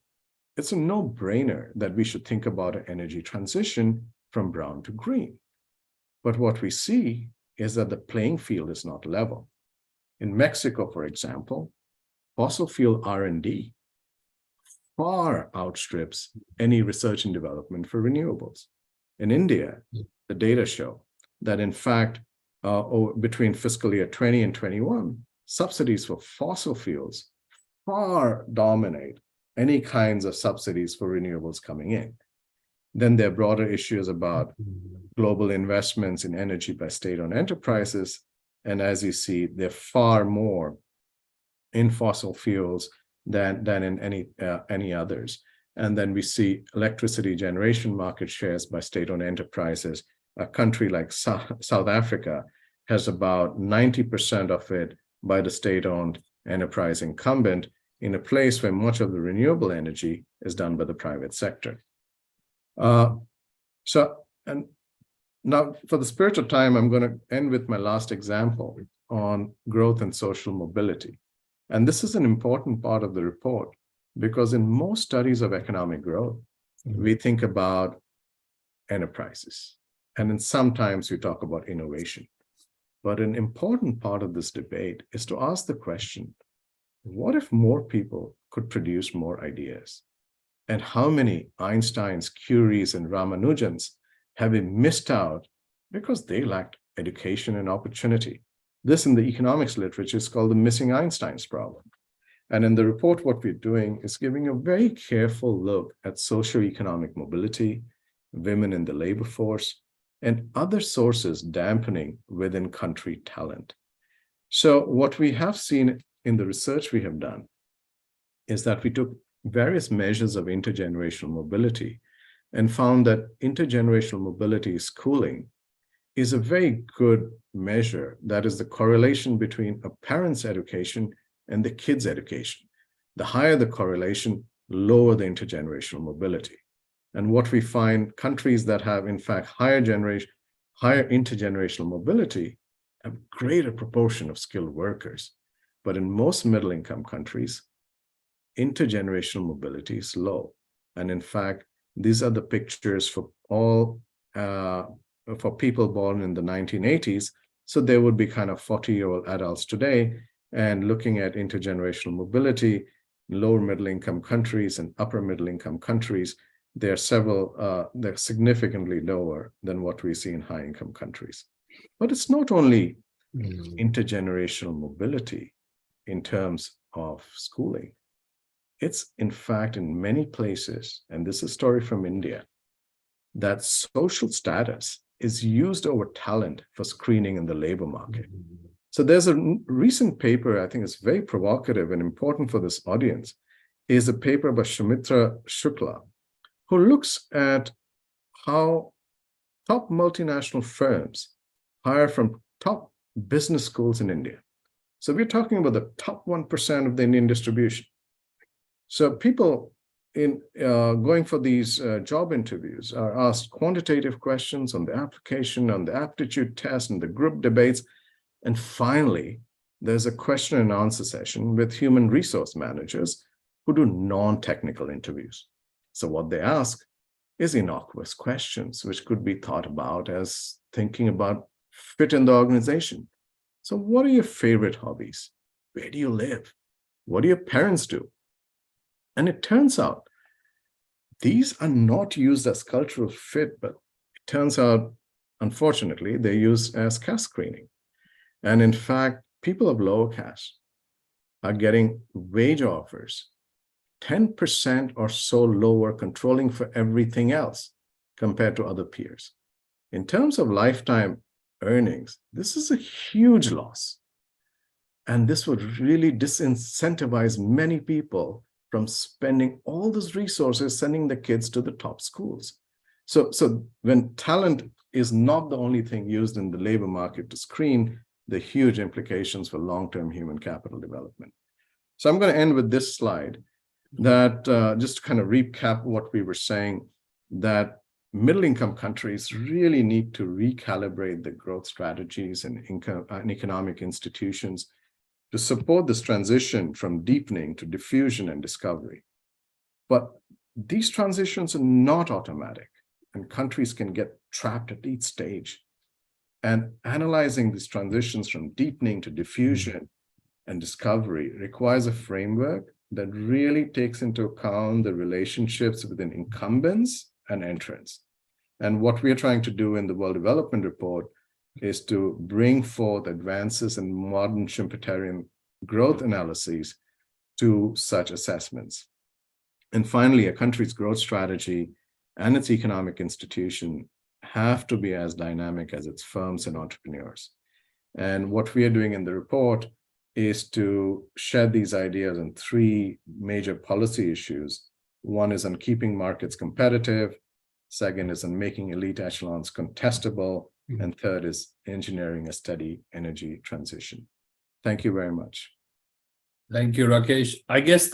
it's a no-brainer that we should think about an energy transition from brown to green. But what we see is that the playing field is not level. In Mexico, for example, fossil fuel R&D far outstrips any research and development for renewables. In India, the data show that, in fact, between fiscal year 20 and 21, subsidies for fossil fuels far dominate any kinds of subsidies for renewables coming in. Then there are broader issues about global investments in energy by state-owned enterprises. And as you see, they're far more in fossil fuels than in any others. And then we see electricity generation market shares by state-owned enterprises. A country like South Africa has about 90% of it by the state-owned enterprise incumbent, in a place where much of the renewable energy is done by the private sector. And now for the spirit of time, I'm going to end with my last example on growth and social mobility. And this is an important part of the report, because in most studies of economic growth, we think about enterprises. And then sometimes we talk about innovation. But an important part of this debate is to ask the question, what if more people could produce more ideas? And how many Einsteins, Curies, and Ramanujans have been missed out because they lacked education and opportunity? This in the economics literature is called the missing Einsteins problem. And in the report, what we're doing is giving a very careful look at socioeconomic mobility, women in the labor force, and other sources dampening within country talent. So what we have seen in the research we have done is that we took various measures of intergenerational mobility and found that intergenerational mobility schooling is a very good measure. That is the correlation between a parent's education and the kid's education. The higher the correlation, lower the intergenerational mobility. And what we find, countries that have, in fact, higher intergenerational mobility have greater proportion of skilled workers. But in most middle-income countries, intergenerational mobility is low. And in fact, these are the pictures for all, for people born in the 1980s. So there would be kind of 40-year-old adults today, and looking at intergenerational mobility, lower middle-income countries and upper middle-income countries, they're significantly lower than what we see in high-income countries. But it's not only intergenerational mobility in terms of schooling. It's, in fact, in many places, and this is a story from India, that social status is used over talent for screening in the labor market. So there's a recent paper, I think is very provocative and important for this audience, is a paper by Sumitra Shukla, who looks at how top multinational firms hire from top business schools in India. So we're talking about the top 1% of the Indian distribution. So people in going for these job interviews are asked quantitative questions on the application, on the aptitude test, and the group debates. And finally, there's a question and answer session with human resource managers who do non-technical interviews. So what they ask is innocuous questions, which could be thought about as thinking about fit in the organization. So what are your favorite hobbies? Where do you live? What do your parents do? And it turns out these are not used as cultural fit, but it turns out, unfortunately, they're used as caste screening. And in fact, people of lower caste are getting wage offers 10% or so lower, controlling for everything else compared to other peers. In terms of lifetime earnings, this is a huge loss. And this would really disincentivize many people from spending all those resources sending the kids to the top schools. So when talent is not the only thing used in the labor market to screen, the huge implications for long-term human capital development. So I'm going to end with this slide that just to kind of recap what we were saying, that middle-income countries really need to recalibrate the growth strategies and economic institutions to support this transition from deepening to diffusion and discovery. But these transitions are not automatic, and countries can get trapped at each stage. And analyzing these transitions from deepening to diffusion and discovery requires a framework that really takes into account the relationships within incumbents and entrants. And what we are trying to do in the World Development Report is to bring forth advances in modern Schumpeterian growth analyses to such assessments. And finally, a country's growth strategy and its economic institution have to be as dynamic as its firms and entrepreneurs. And what we are doing in the report is to shed these ideas on three major policy issues. One is on keeping markets competitive. Second is on making elite echelons contestable. And third is engineering a steady energy transition. Thank you very much. Thank you, Rakesh. I guess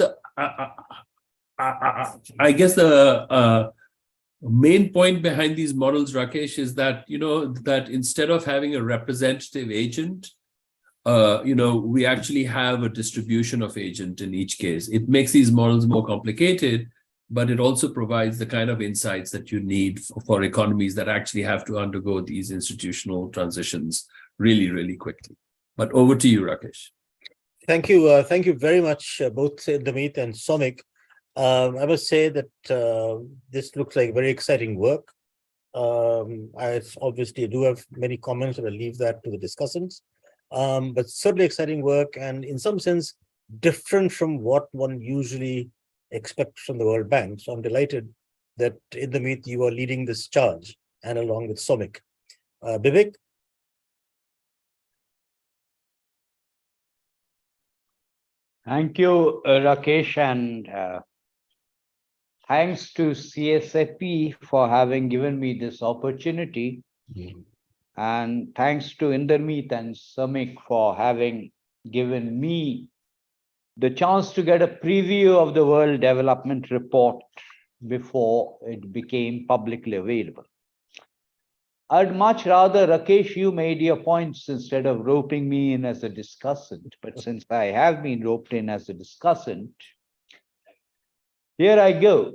the main point behind these models, Rakesh, is that that instead of having a representative agent, we actually have a distribution of agent in each case. It makes these models more complicated, but it also provides the kind of insights that you need for economies that actually have to undergo these institutional transitions really, really quickly. But over to you, Rakesh. Thank you. Thank you very much, both Indermit and Somik. I must say that this looks like very exciting work. I obviously do have many comments, and I'll leave that to the discussants. But certainly exciting work, and in some sense, different from what one usually expects from the World Bank. So I'm delighted that Indermit, you are leading this charge, and along with Somik. Bibek? Thank you, Rakesh, and thanks to CSEP for having given me this opportunity. And thanks to Indermit and Somik for having given me the chance to get a preview of the World Development Report before it became publicly available. I'd much rather, Rakesh, you made your points instead of roping me in as a discussant. But since I have been roped in as a discussant, here I go.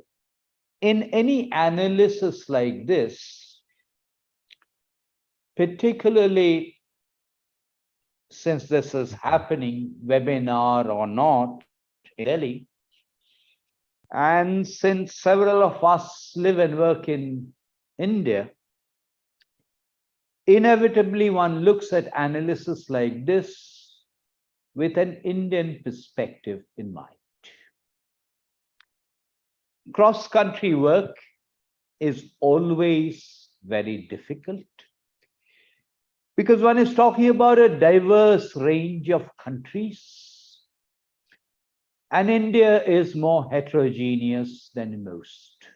In any analysis like this, particularly since this is happening, webinar or not, in Delhi, and since several of us live and work in India, inevitably one looks at analysis like this with an Indian perspective in mind. Cross-country work is always very difficult because one is talking about a diverse range of countries, and India is more heterogeneous than most.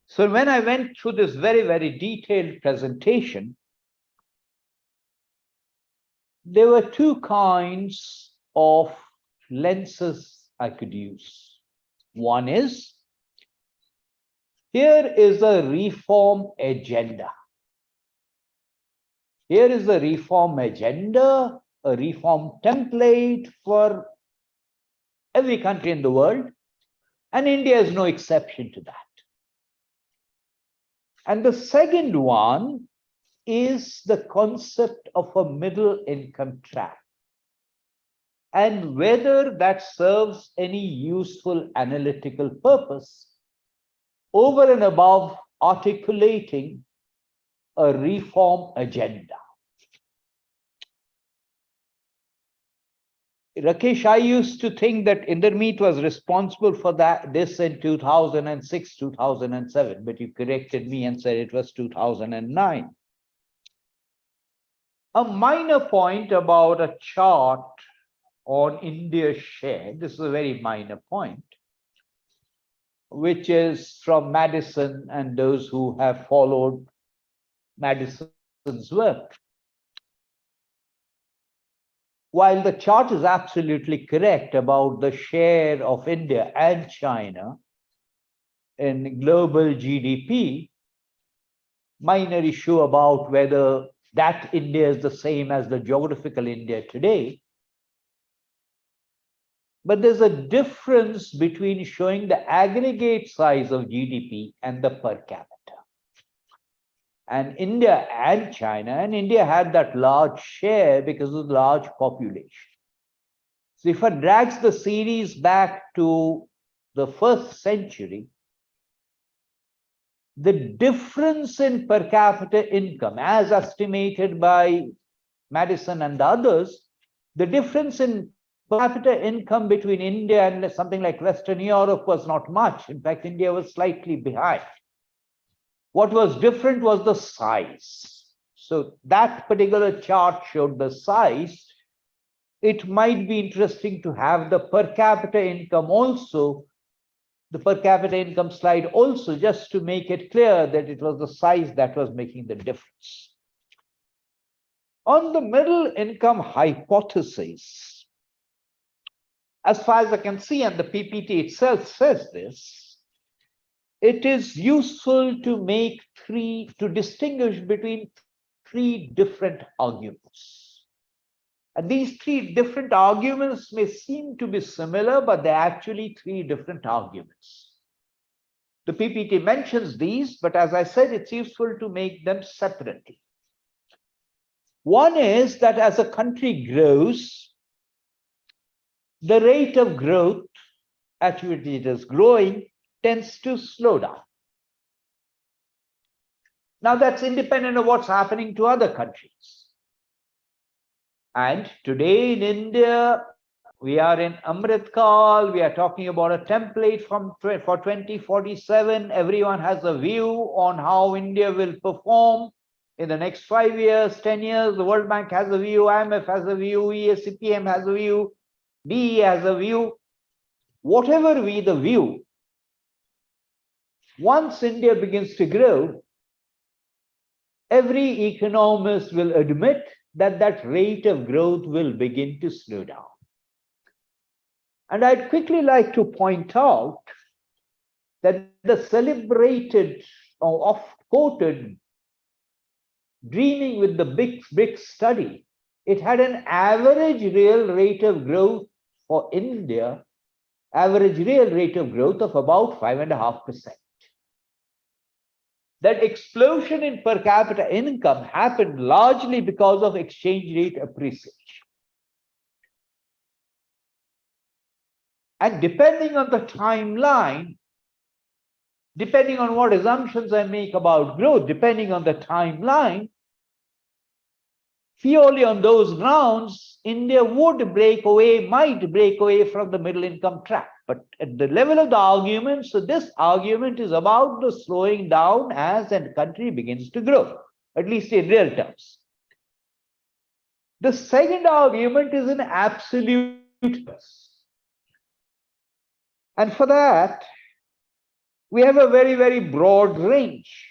So when I went through this very, very detailed presentation, there were two kinds of lenses I could use. One is, here is a reform agenda. Here is a reform agenda, a reform template for every country in the world, and India is no exception to that. And the second one is the concept of a middle income trap, and whether that serves any useful analytical purpose over and above articulating a reform agenda. Rakesh, I used to think that Indermit was responsible for this in 2006, 2007, but you corrected me and said it was 2009. A minor point about a chart on India's share, this is a very minor point, which is from Madison and those who have followed Madison's work. While the chart is absolutely correct about the share of India and China in global GDP, minor issue about whether that India is the same as the geographical India today. But there's a difference between showing the aggregate size of GDP and the per capita. And India and China, and India had that large share because of the large population. So if one drags the series back to the 1st century, the difference in per capita income, as estimated by Madison and others, the difference in per capita income between India and something like Western Europe was not much. In fact, India was slightly behind. What was different was the size. So that particular chart showed the size. It might be interesting to have the per capita income also, the per capita income slide also, just to make it clear that it was the size that was making the difference. On the middle income hypothesis, as far as I can see, and the PPT itself says this, it is useful to distinguish between three different arguments. And these three different arguments may seem to be similar, but they're actually three different arguments. The PPT mentions these, but as I said, it's useful to make them separately. One is that as a country grows, the rate of growth at which it is growing tends to slow down. Now that's independent of what's happening to other countries. And today in India, we are in Amrit Kal, we are talking about a template for 2047. Everyone has a view on how India will perform in the next 5 years, 10 years. The World Bank has a view, IMF has a view, EAC-PM has a view, DE has a view. Whatever be the view, once India begins to grow, every economist will admit that that rate of growth will begin to slow down. And I'd quickly like to point out that the celebrated or oft-quoted Dreaming with the Big study, it had an average real rate of growth for India, average real rate of growth of about 5.5%. That explosion in per capita income happened largely because of exchange rate appreciation. And depending on the timeline, depending on what assumptions I make about growth, depending on the timeline, purely on those grounds, India would break away, might break away from the middle income trap. But at the level of the argument, so this argument is about the slowing down as a country begins to grow, at least in real terms. The second argument is in absolute terms. And for that, we have a very, very broad range.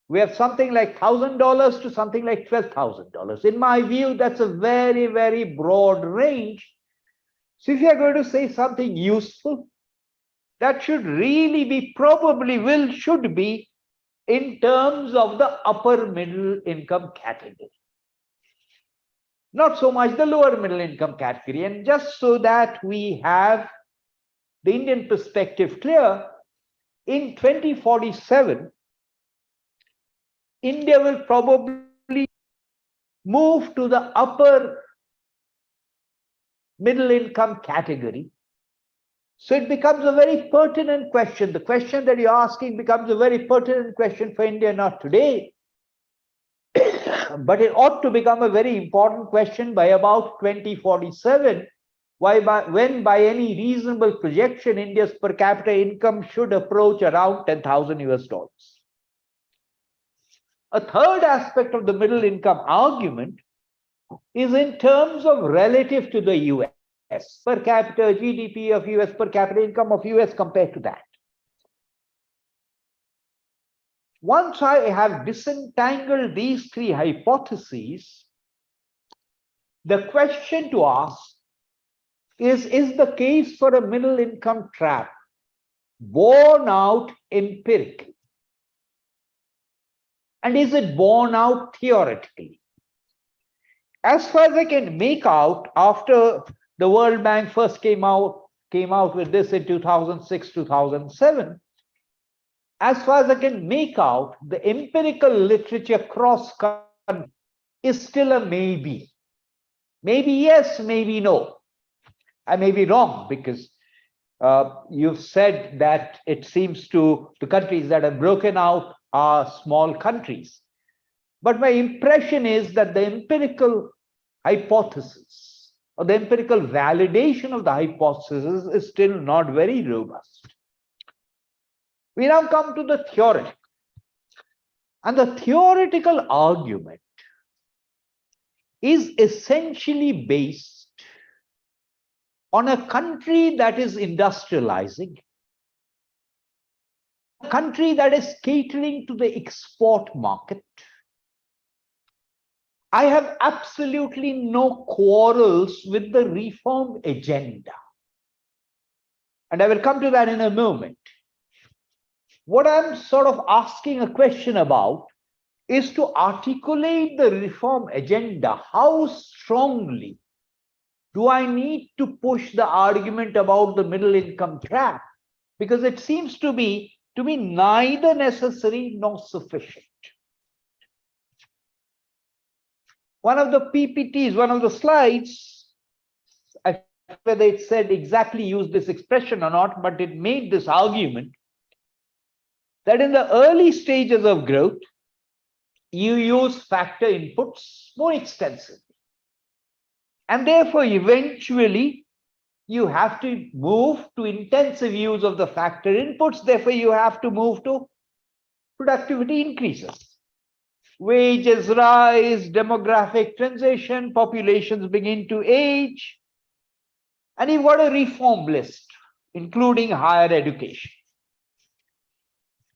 We have something like $1,000 to something like $12,000. In my view, that's a very, very broad range. So if you're going to say something useful, that should really be, should be in terms of the upper middle income category. Not so much the lower middle income category. And just so that we have the Indian perspective clear, in 2047, India will probably move to the upper middle income category. So it becomes a very pertinent question. The question that you're asking becomes a very pertinent question for India, not today, but it ought to become a very important question by about 2047, when by any reasonable projection, India's per capita income should approach around $10,000 US. A third aspect of the middle income argument is in terms of relative to the US, per capita GDP of US, per capita income of US compared to that. Once I have disentangled these three hypotheses, the question to ask is the case for a middle income trap borne out empirically? And is it borne out theoretically? As far as I can make out, after the World Bank first came out with this in 2006, 2007, as far as I can make out, the empirical literature cross country is still a maybe. Maybe yes, maybe no. I may be wrong because you've said that it seems to the countries that have broken out are small countries. But my impression is that the empirical hypothesis or the empirical validation of the hypothesis is still not very robust. We now come to the theoretical. And the theoretical argument is essentially based on a country that is industrializing, a country that is catering to the export market. I have absolutely no quarrels with the reform agenda. And I will come to that in a moment. What I'm sort of asking a question about is to articulate the reform agenda. How strongly do I need to push the argument about the middle income trap? Because it seems to be neither necessary nor sufficient. One of the PPTs, one of the slides, I forget whether it said exactly use this expression or not, but it made this argument that in the early stages of growth, you use factor inputs more extensively. And therefore, eventually, you have to move to intensive use of the factor inputs. Therefore, you have to move to productivity increases. Wages rise, demographic transition, populations begin to age. And you've got a reform list, including higher education.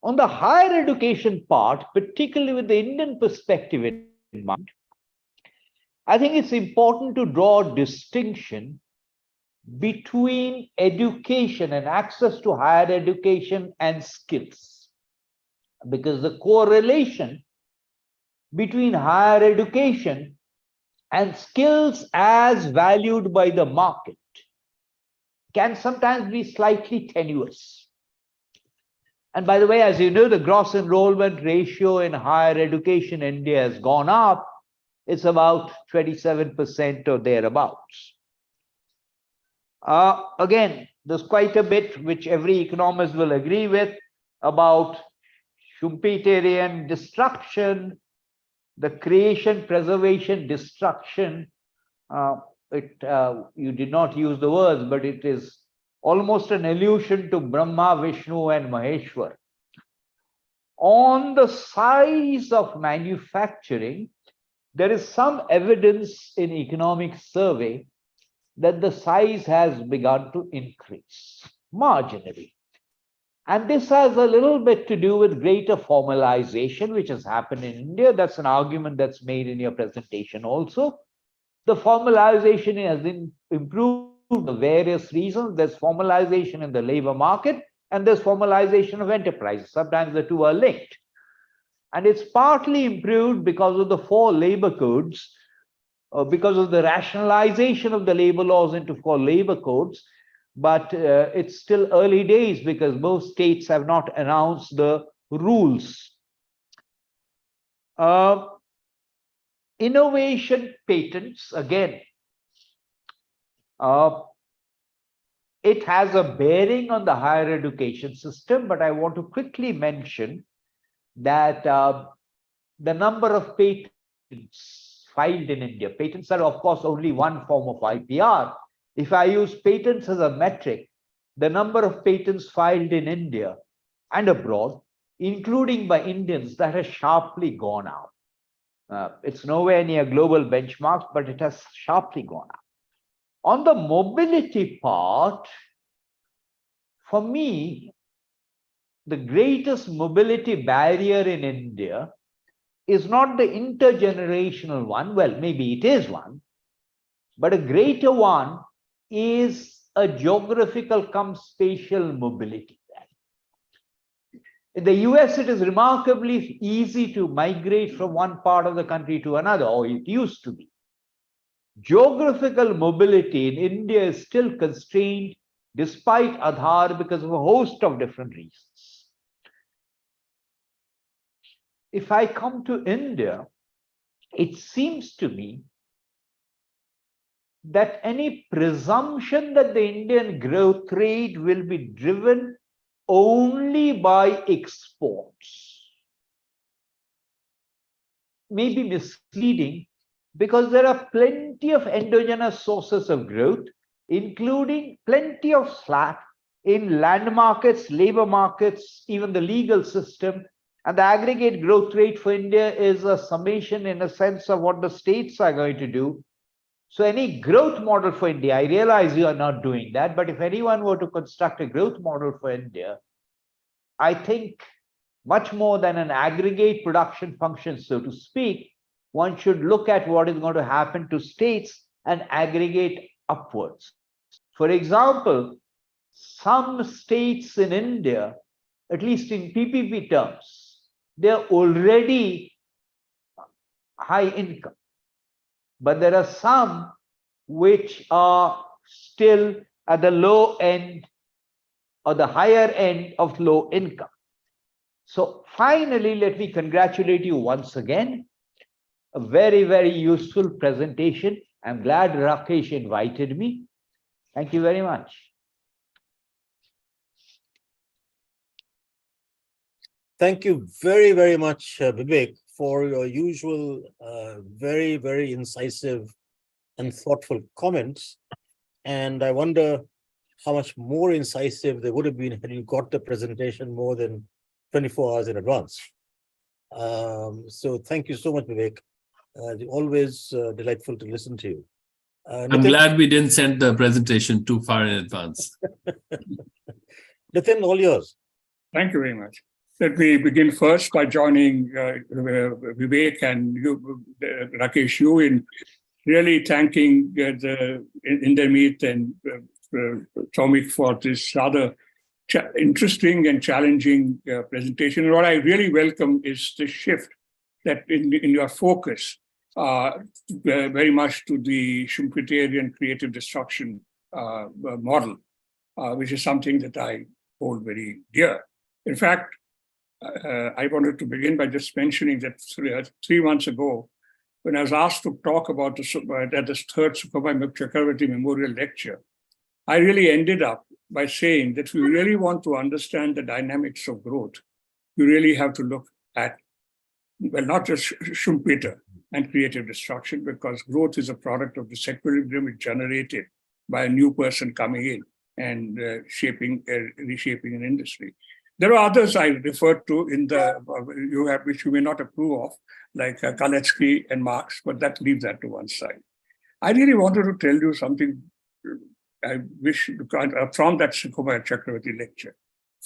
On the higher education part, particularly with the Indian perspective in mind, I think it's important to draw a distinction between education and access to higher education and skills. Because the correlation between higher education and skills as valued by the market can sometimes be slightly tenuous. And by the way, as you know, the gross enrollment ratio in higher education in India has gone up. It's about 27% or thereabouts. Again, there's quite a bit which every economist will agree with about Schumpeterian destruction, the creation, preservation, destruction. You did not use the words, but it is almost an allusion to Brahma, Vishnu, and Maheshwar. On the size of manufacturing, there is some evidence in economic survey that the size has begun to increase marginally. And this has a little bit to do with greater formalization, which has happened in India. That's an argument that's made in your presentation also. The formalization has improved for various reasons. There's formalization in the labor market, and there's formalization of enterprises. Sometimes the two are linked. And it's partly improved because of the 4 labor codes, because of the rationalization of the labor laws into 4 labor codes. But it's still early days because most states have not announced the rules. Innovation patents, again, it has a bearing on the higher education system, but I want to quickly mention that the number of patents filed in India, patents are of course only one form of IPR. If I use patents as a metric, the number of patents filed in India and abroad, including by Indians, that has sharply gone up. It's nowhere near global benchmarks, but it has sharply gone up. On the mobility part, for me, the greatest mobility barrier in India is not the intergenerational one. Well, maybe it is one, but a greater one is a geographical cum spatial mobility. In the US, it is remarkably easy to migrate from one part of the country to another, or it used to be. Geographical mobility in India is still constrained despite Aadhaar because of a host of different reasons. If I come to India, it seems to me that any presumption that the Indian growth rate will be driven only by exports may be misleading, because there are plenty of endogenous sources of growth, including plenty of slack in land markets, labor markets, even the legal system. And the aggregate growth rate for India is a summation in a sense of what the states are going to do. So any growth model for India, I realize you are not doing that, but if anyone were to construct a growth model for India, I think much more than an aggregate production function, so to speak, one should look at what is going to happen to states and aggregate upwards. For example, some states in India, at least in PPP terms, they're already high income. But there are some which are still at the low end or the higher end of low income. So finally, let me congratulate you once again. A very, very useful presentation. I'm glad Rakesh invited me. Thank you very much. Thank you very, very much, Bibek, for your usual very, very incisive and thoughtful comments. And I wonder how much more incisive they would have been had you got the presentation more than 24 hours in advance. So thank you so much, Bibek. Always delightful to listen to you. I'm glad we didn't send the presentation too far in advance. Nitin, all yours. Thank you very much. Let me begin first by joining Bibek and you, Rakesh, you in really thanking the Indermit and Somik for this rather interesting and challenging presentation. And what I really welcome is the shift that in your focus very much to the Schumpeterian creative destruction model, which is something that I hold very dear. In fact, I wanted to begin by just mentioning that 3 months ago, when I was asked to talk about the third Sukhumbai Chakravarti Memorial Lecture, I really ended up by saying that if you really want to understand the dynamics of growth, you really have to look at, well, not just Schumpeter and creative destruction, because growth is a product of this equilibrium generated by a new person coming in and reshaping an industry. There are others I referred to in which you may not approve of, like Kaletsky and Marx, but leave that to one side. I really wanted to tell you something I wish from that Sukhumbai Chakravarti lecture.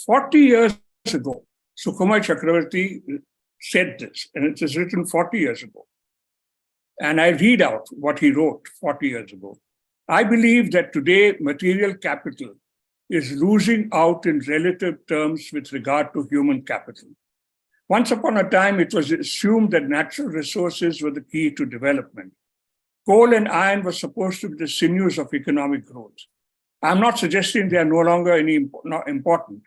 40 years ago, Sukhumbai Chakravarti said this, and it is written 40 years ago. And I read out what he wrote 40 years ago. I believe that today material capital is losing out in relative terms with regard to human capital. Once upon a time, it was assumed that natural resources were the key to development. Coal and iron were supposed to be the sinews of economic growth. I'm not suggesting they are no longer not important,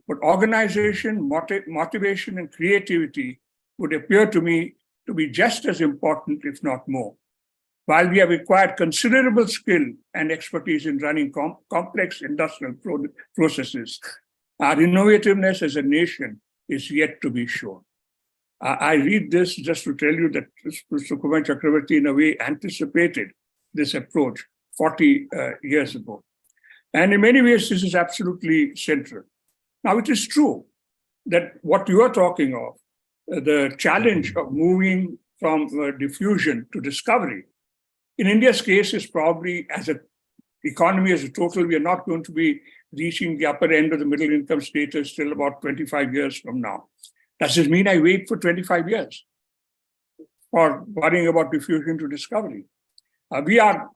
but organization, motivation, and creativity would appear to me to be just as important, if not more. While we have acquired considerable skill and expertise in running complex industrial processes, our innovativeness as a nation is yet to be shown. I read this just to tell you that Sukhumbai Chakravarti, in a way, anticipated this approach 40 years ago. And in many ways, this is absolutely central. Now, it is true that what you are talking of, the challenge of moving from diffusion to discovery, in India's case, is probably, as an economy as a total, we are not going to be reaching the upper end of the middle income status till about 25 years from now. Does this mean I wait for 25 years for worrying about diffusion to discovery? We are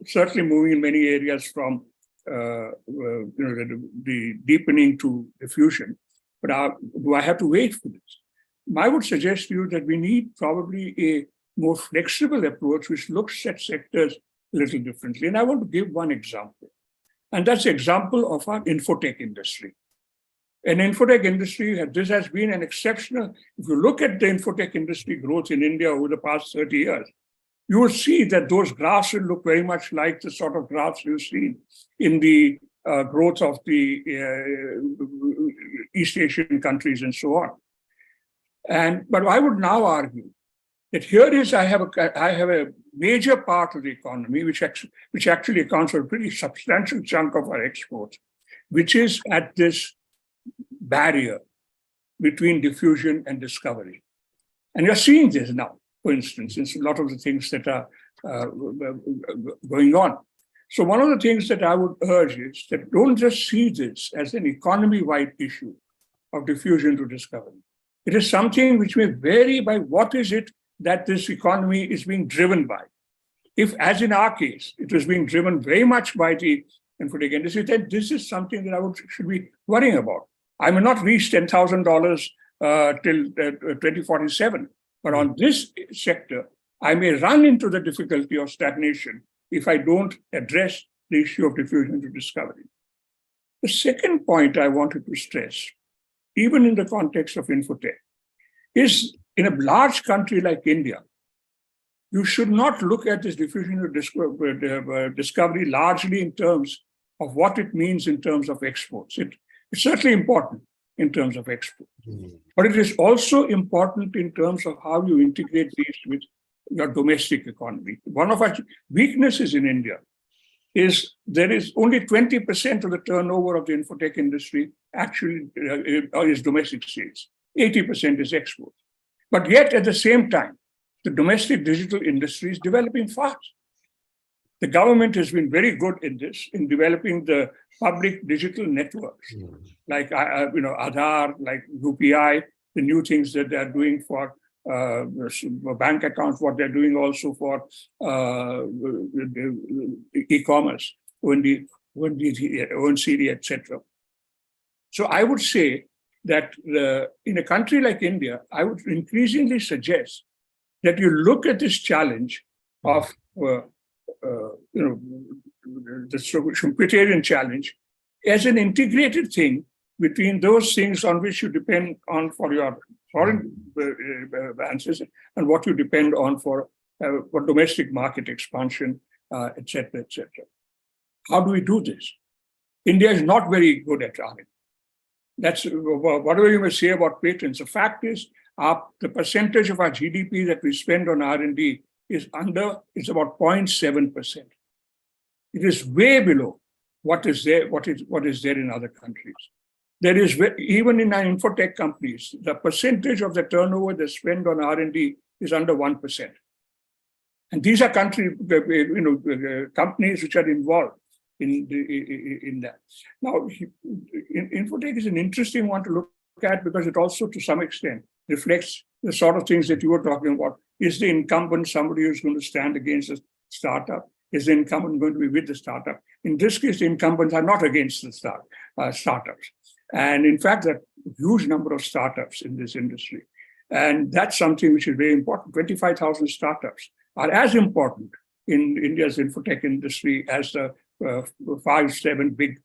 certainly moving in many areas from the deepening to diffusion, but do I have to wait for this? I would suggest to you that we need probably a more flexible approach which looks at sectors a little differently. And I want to give one example. And that's the example of our infotech industry. An infotech industry, this has been an exceptional, if you look at the infotech industry growth in India over the past 30 years, you will see that those graphs will look very much like the sort of graphs you've seen in the growth of the East Asian countries and so on. But I would now argue that here is I have a major part of the economy which actually accounts for a pretty substantial chunk of our exports, which is at this barrier between diffusion and discovery. And you're seeing this now, for instance, in a lot of the things that are going on. So one of the things that I would urge is that don't just see this as an economy-wide issue of diffusion to discovery. It is something which may vary by what is it that this economy is being driven by. If, as in our case, it was being driven very much by the infotech industry, then this is something that should be worrying about. I may not reach $10,000 till 2047, But on this sector, I may run into the difficulty of stagnation if I don't address the issue of diffusion to discovery. The second point I wanted to stress, even in the context of infotech, is in a large country like India, you should not look at this diffusion to discovery largely in terms of what it means in terms of exports. It's certainly important in terms of exports, but it is also important in terms of how you integrate these with your domestic economy. One of our weaknesses in India is there is only 20% of the turnover of the infotech industry actually is domestic sales. 80% is export. But yet at the same time, the domestic digital industry is developing fast. The government has been very good in this, in developing the public digital networks, like Aadhaar, like UPI, the new things that they're doing for bank accounts, what they're doing also for e-commerce, ONCD, etc. So I would say that in a country like India, I would increasingly suggest that you look at this challenge of the Schumpeterian challenge as an integrated thing between those things on which you depend on for your foreign advances and what you depend on for domestic market expansion, etc., etc. How do we do this? India is not very good at R&D. That's whatever you may say about patents. The fact is, the percentage of our GDP that we spend on R&D is about 0.7%. It is way below what is there in other countries. There is, even in our infotech companies, the percentage of the turnover they spend on R&D is under 1%. And these are companies which are involved in that. Now, infotech is an interesting one to look at because it also, to some extent, reflects the sort of things that you were talking about. Is the incumbent somebody who's going to stand against a startup? Is the incumbent going to be with the startup? In this case, the incumbents are not against the startups. And in fact, there are a huge number of startups in this industry. And that's something which is very important. 25,000 startups are as important in India's infotech industry as the 5-7 big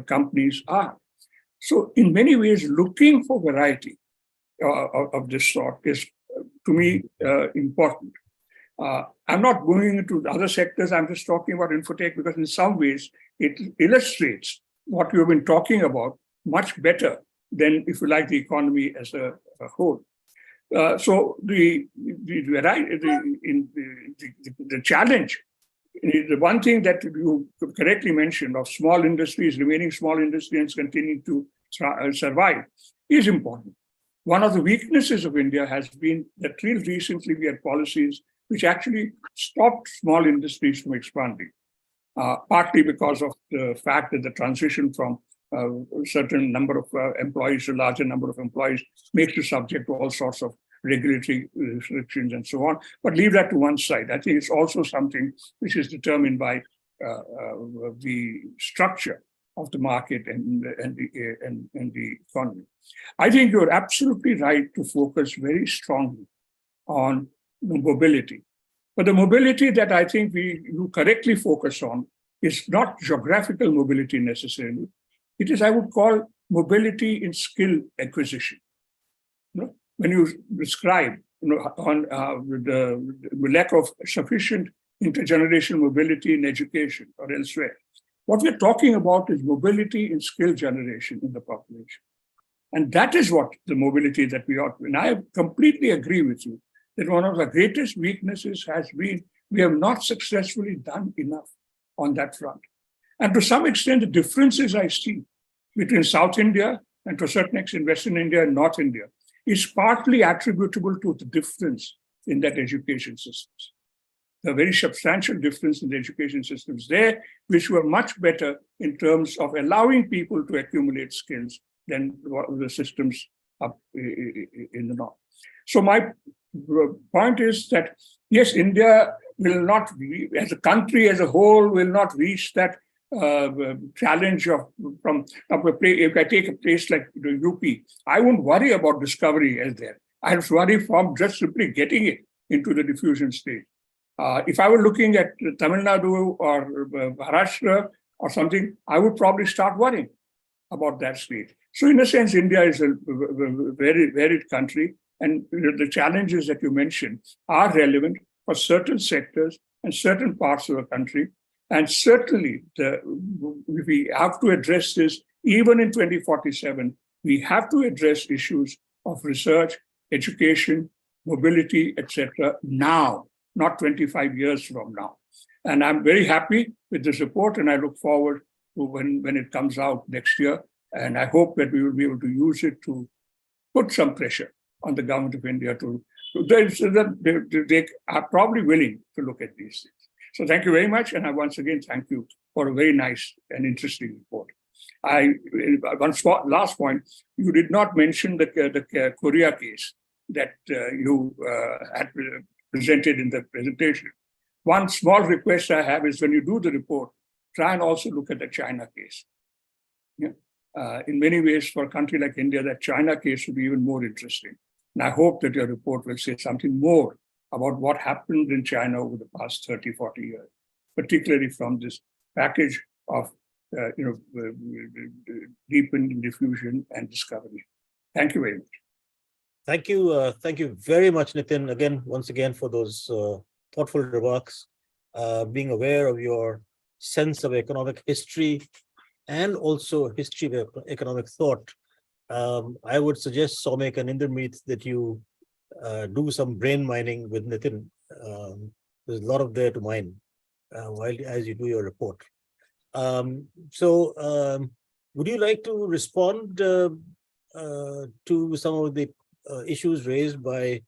companies are. So in many ways, looking for variety of this sort is, to me, important. I'm not going into other sectors. I'm just talking about infotech because in some ways it illustrates what we have been talking about much better than, if you like, the economy as a whole. So the challenge, the one thing that you correctly mentioned of small industries remaining small industry and continuing to survive is important. One of the weaknesses of India has been that till recently we had policies which actually stopped small industries from expanding, partly because of the fact that the transition from a certain number of employees to a larger number of employees makes you subject to all sorts of regulatory restrictions and so on. But leave that to one side. I think it's also something which is determined by the structure of the market and the economy. I think you're absolutely right to focus very strongly on mobility. But the mobility that I think you correctly focus on is not geographical mobility necessarily. It is, I would call, mobility in skill acquisition. When you describe on the lack of sufficient intergenerational mobility in education or elsewhere, what we're talking about is mobility in skill generation in the population. And that is what the mobility that we ought to. And I completely agree with you that one of the greatest weaknesses has been we have not successfully done enough on that front. And to some extent, the differences I see between South India and to a certain extent Western India and North India is partly attributable to the difference in that education systems. The very substantial difference in the education systems there, which were much better in terms of allowing people to accumulate skills than the systems up in the North. So my point is that, yes, India will not, as a country as a whole, will not reach that challenge of if I take a place like the UP, I won't worry about discovery as there. I was worried from just simply getting it into the diffusion stage. If I were looking at Tamil Nadu or Maharashtra or something, I would probably start worrying about that stage. So in a sense, India is a very varied country, and the challenges that you mentioned are relevant for certain sectors and certain parts of the country. And certainly, we have to address this even in 2047. We have to address issues of research, education, mobility, etc. now, not 25 years from now. And I'm very happy with this report, and I look forward to when it comes out next year. And I hope that we will be able to use it to put some pressure on the government of India so that they are probably willing to look at these things. So thank you very much. And I once again thank you for a very nice and interesting report. Last point, you did not mention the Korea case that you had presented in the presentation. One small request I have is when you do the report, try and also look at the China case. Yeah. In many ways, for a country like India, that China case would be even more interesting. And I hope that your report will say something more about what happened in China over the past 30, 40 years, particularly from this package of deepened diffusion and discovery. Thank you very much. Thank you. Thank you very much, Nitin, once again, for those thoughtful remarks, being aware of your sense of economic history and also history of economic thought. I would suggest, Somik and Indermit, that you do some brain mining with Nitin. There's a lot of there to mine as you do your report. Would you like to respond to some of the issues raised by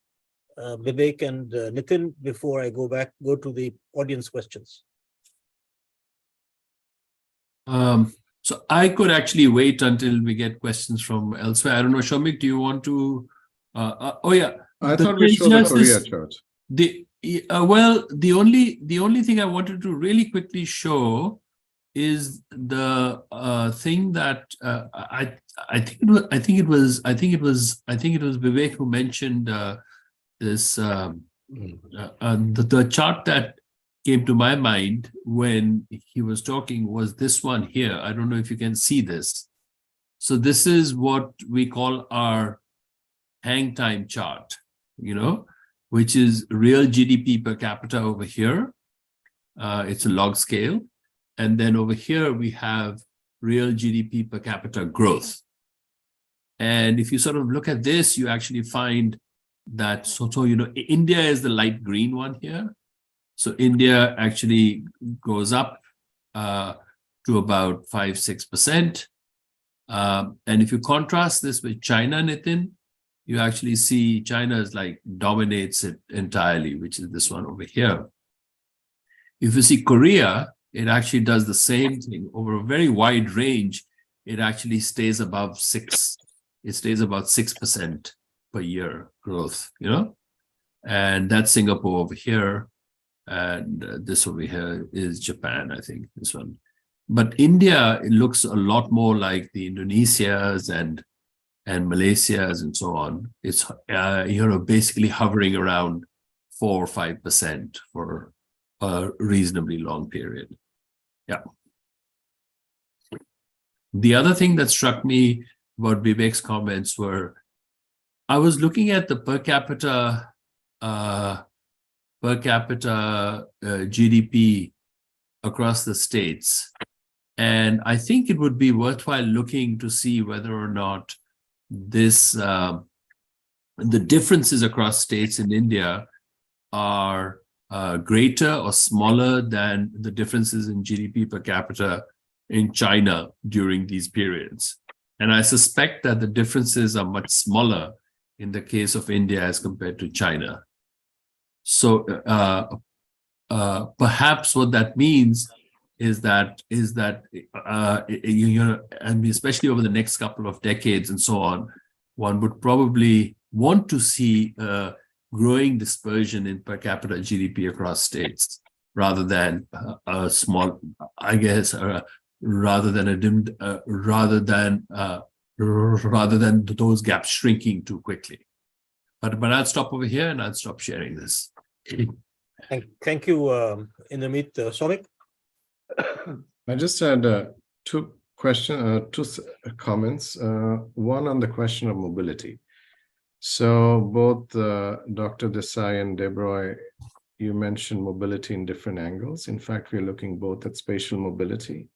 Bibek and Nitin before I go to the audience questions? So I could actually wait until we get questions from elsewhere. I don't know, Somik, do you want to? Oh yeah, I thought we showed the Korea chart. The only thing I wanted to really quickly show is the thing that I think it was Bibek who mentioned this the chart that came to my mind when he was talking was this one here. I don't know if you can see this. So this is what we call our hang time chart, which is real GDP per capita over here. It's a log scale. And then over here, we have real GDP per capita growth. And if you sort of look at this, you actually find that, India is the light green one here. So India actually goes up to about 5-6%. And if you contrast this with China, Nitin, you actually see China is dominates it entirely, which is this one over here. If you see Korea, it actually does the same thing over a very wide range. It actually stays above 6. It stays about 6% per year growth, and that's Singapore over here. And this over here is Japan, I think, this one. But India, it looks a lot more like the Indonesias and Malaysias and so on. It's, basically hovering around 4 or 5% for a reasonably long period. Yeah. The other thing that struck me about Bibek's comments were, I was looking at the per capita GDP across the states, and I think it would be worthwhile looking to see whether or not this the differences across states in India are greater or smaller than the differences in GDP per capita in China during these periods. And I suspect that the differences are much smaller in the case of India as compared to China. So perhaps what that means is that especially over the next couple of decades and so on, one would probably want to see growing dispersion in per capita GDP across states, rather than a small, rather than those gaps shrinking too quickly. But I'll stop over here and I'll stop sharing this. Thank you, Indermit. Somik? I just had two comments. One on the question of mobility. So both Dr. Desai and Debroy, you mentioned mobility in different angles. In fact, we're looking both at spatial mobility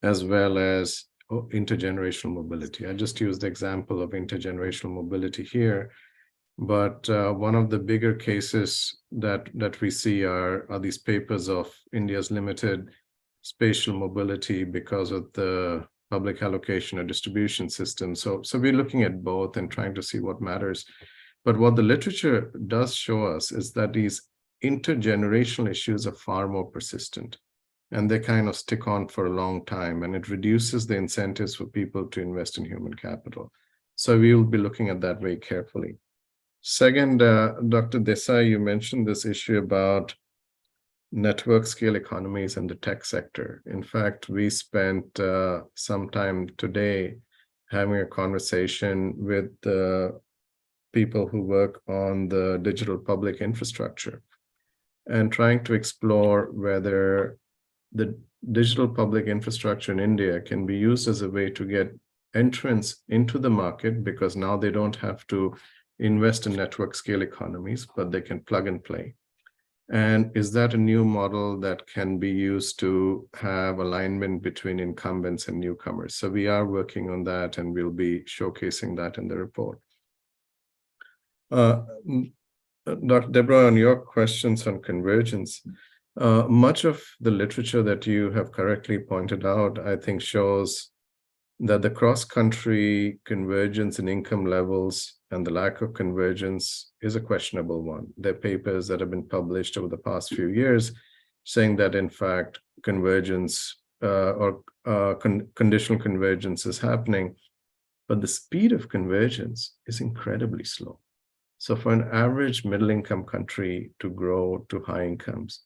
as well as intergenerational mobility. I just used the example of intergenerational mobility here, but one of the bigger cases that we see are these papers of India's limited spatial mobility because of the public allocation or distribution system. So we're looking at both and trying to see what matters. But what the literature does show us is that these intergenerational issues are far more persistent, and they kind of stick on for a long time, and it reduces the incentives for people to invest in human capital. So we will be looking at that very carefully. Second, Dr. Desai, you mentioned this issue about network scale economies and the tech sector. In fact, we spent some time today having a conversation with the people who work on the digital public infrastructure and trying to explore whether the digital public infrastructure in India can be used as a way to get entrance into the market, because now they don't have to invest in network scale economies, but they can plug and play. And is that a new model that can be used to have alignment between incumbents and newcomers? So we are working on that, and we'll be showcasing that in the report. Dr. Debroy, on your questions on convergence, much of the literature that you have correctly pointed out, I think, shows that the cross-country convergence in income levels and the lack of convergence is a questionable one. There are papers that have been published over the past few years saying that, in fact, convergence conditional convergence is happening, but the speed of convergence is incredibly slow. So for an average middle-income country to grow to high incomes,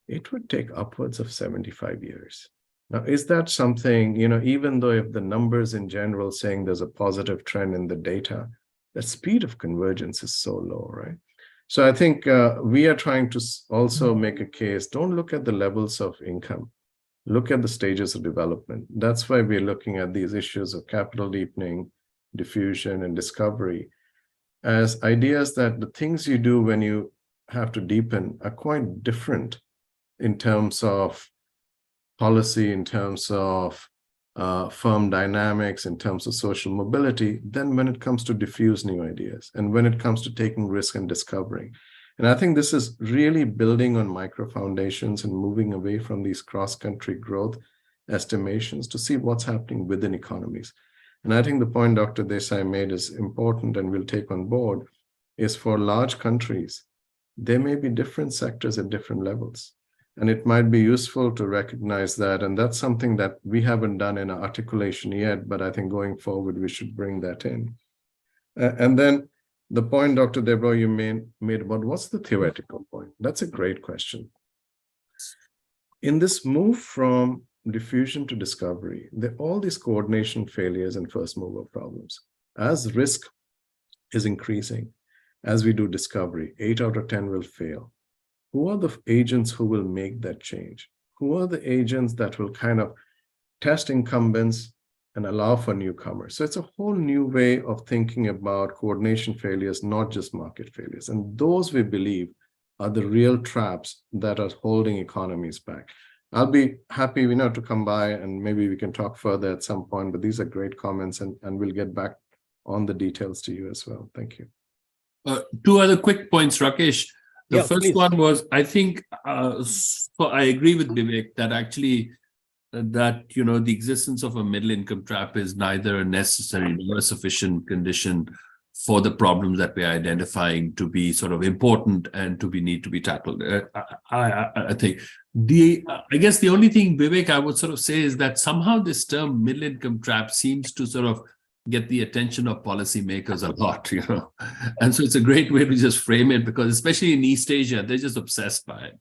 it would take upwards of 75 years. Now, is that something, even though if the numbers in general saying there's a positive trend in the data, the speed of convergence is so low, right? So I think we are trying to also make a case. Don't look at the levels of income. Look at the stages of development. That's why we're looking at these issues of capital deepening, diffusion, and discovery as ideas that the things you do when you have to deepen are quite different in terms of policy, in terms of firm dynamics, in terms of social mobility, than when it comes to diffuse new ideas and when it comes to taking risk and discovering. And I think this is really building on micro foundations and moving away from these cross-country growth estimations to see what's happening within economies. And I think the point Dr. Desai made is important and we'll take on board is for large countries, there may be different sectors at different levels. And it might be useful to recognize that. And that's something that we haven't done in our articulation yet, but I think going forward, we should bring that in. And then the point, Dr. Debroy, you made about what's the theoretical point? That's a great question. In this move from diffusion to discovery, there are all these coordination failures and first mover problems. As risk is increasing, as we do discovery, 8 out of 10 will fail. Who are the agents who will make that change? Who are the agents that will kind of test incumbents and allow for newcomers? So it's a whole new way of thinking about coordination failures, not just market failures. And those, we believe, are the real traps that are holding economies back. I'll be happy, to come by and maybe we can talk further at some point, but these are great comments and we'll get back on the details to you as well. Thank you. 2 other quick points, Rakesh. The first please. one was, I think, so I agree with Bibek that actually the existence of a middle income trap is neither a necessary nor a sufficient condition for the problems that we're identifying to be sort of important and to need to be tackled. I think I guess the only thing, Bibek, I would sort of say is that somehow this term middle income trap seems to sort of get the attention of policymakers a lot, and so it's a great way to just frame it, because especially in East Asia, they're just obsessed by it,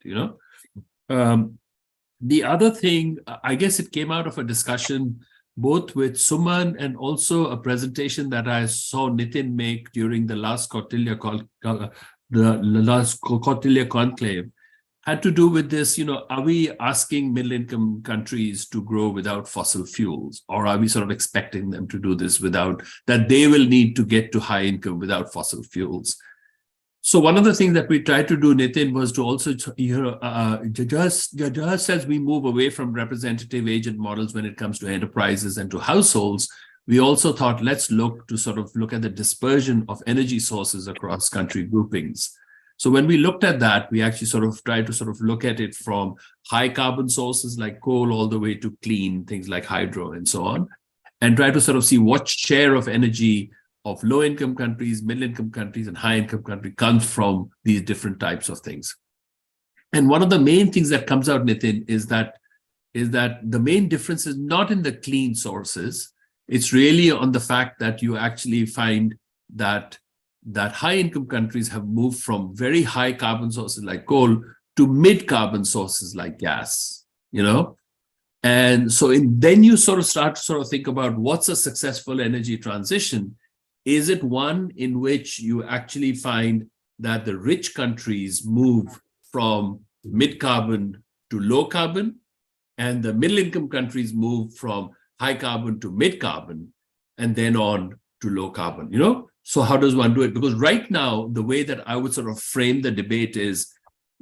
The other thing, I guess it came out of a discussion both with Suman and also a presentation that I saw Nitin make during the last Kautilya conclave, had to do with this, are we asking middle-income countries to grow without fossil fuels? Or are we sort of expecting them to do this without, that they will need to get to high income without fossil fuels? So one of the things that we tried to do, Nitin, was to also, just as we move away from representative agent models when it comes to enterprises and to households, we also thought, let's look at the dispersion of energy sources across country groupings. So when we looked at that, we actually tried to look at it from high carbon sources like coal all the way to clean things like hydro and so on, and try to see what share of energy of low-income countries, middle-income countries, and high-income countries comes from these different types of things. And one of the main things that comes out, Nitin, is that the main difference is not in the clean sources. It's really on the fact that you actually find that high-income countries have moved from very high carbon sources like coal to mid-carbon sources like gas, And so then you start to think about what's a successful energy transition. Is it one in which you actually find that the rich countries move from mid-carbon to low carbon, and the middle-income countries move from high carbon to mid-carbon, and then on to low carbon, So how does one do it? Because right now, the way that I would frame the debate is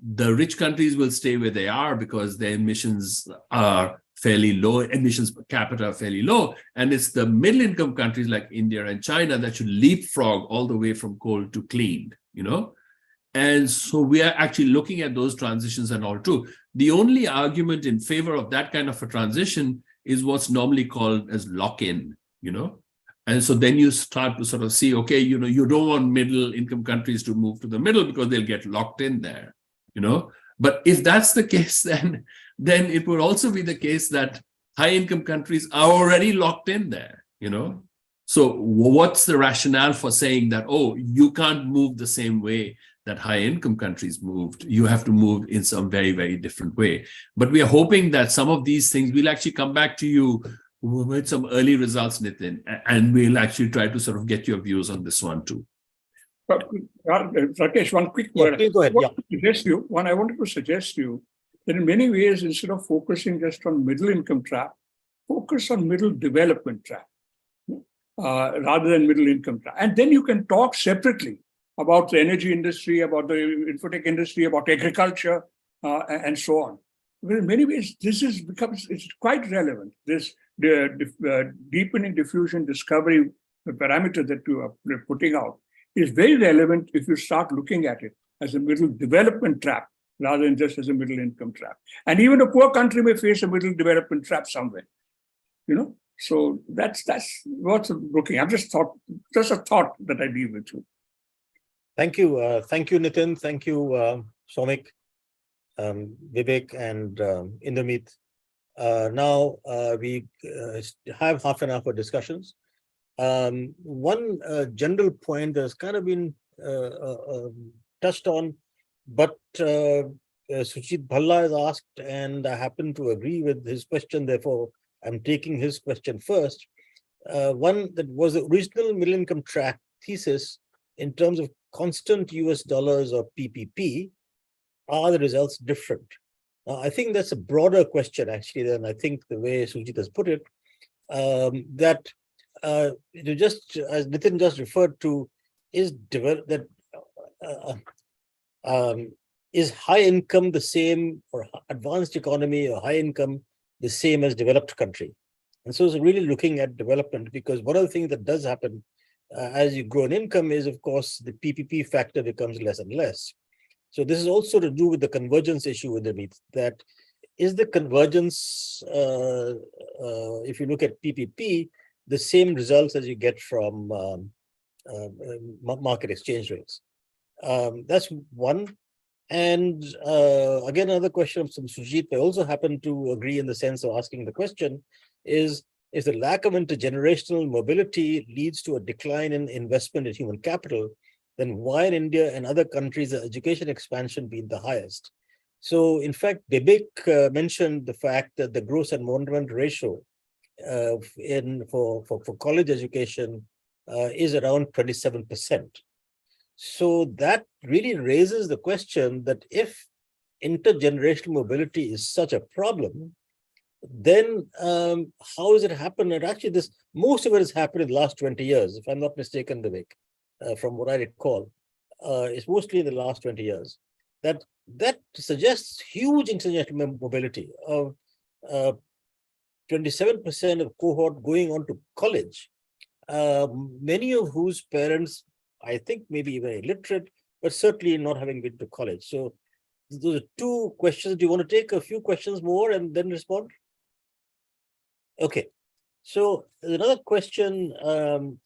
the rich countries will stay where they are because their emissions are fairly low, emissions per capita are fairly low. And it's the middle income countries like India and China that should leapfrog all the way from coal to clean, And so we are actually looking at those transitions and all too. The only argument in favor of that kind of a transition is what's normally called as lock-in, And so then you start to see, okay, you don't want middle income countries to move to the middle because they'll get locked in there, But if that's the case, then it would also be the case that high income countries are already locked in there, So what's the rationale for saying that, oh, you can't move the same way that high income countries moved? You have to move in some very, very different way. But we are hoping that some of these things, we'll actually come back to you with some early results, Nitin, and we'll actually try to get your views on this one too. Rakesh, one quick word. Please go ahead. I wanted to suggest to you that in many ways, instead of focusing just on middle income trap, focus on middle development trap rather than middle income trap. And then you can talk separately about the energy industry, about the infotech industry, about agriculture, and so on. Well, in many ways, it's quite relevant. This deepening diffusion discovery parameter that you are putting out is very relevant if you start looking at it as a middle development trap rather than just as a middle income trap. And even a poor country may face a middle development trap somewhere, So that's what's looking. Just a thought that I leave with you. Thank you, Nitin. Thank you, Somik, Bibek, and Indermit. Now we have half an hour for discussions. One general point that's kind of been touched on, but Sujit Bhalla has asked, and I happen to agree with his question. Therefore, I'm taking his question first. One that was the original middle income track thesis in terms of constant US dollars or PPP. Are the results different? I think that's a broader question, actually, than I think the way Sujit has put it. That just as Nitin just referred to, is high income the same, or advanced economy or high income the same as developed country? And so it's really looking at development, because one of the things that does happen as you grow in income is, of course, the PPP factor becomes less and less. So this is also to do with the convergence issue with the meet. That is the convergence, if you look at PPP, the same results as you get from market exchange rates. That's one. And again, another question from Sujit, I also happen to agree in the sense of asking the question is, if the lack of intergenerational mobility leads to a decline in investment in human capital, then why in India and other countries has education expansion been the highest? So in fact, Bibek mentioned the fact that the gross enrollment ratio for college education is around 27%. So that really raises the question that if intergenerational mobility is such a problem, then how has it happened? And actually, most of it has happened in the last 20 years, if I'm not mistaken, Bibek, from what I recall. It's mostly in the last 20 years. That suggests huge intergenerational mobility of 27% of cohort going on to college, many of whose parents, I think, maybe even illiterate, but certainly not having been to college. So those are two questions. Do you want to take a few questions more and then respond? Okay. So there's another question from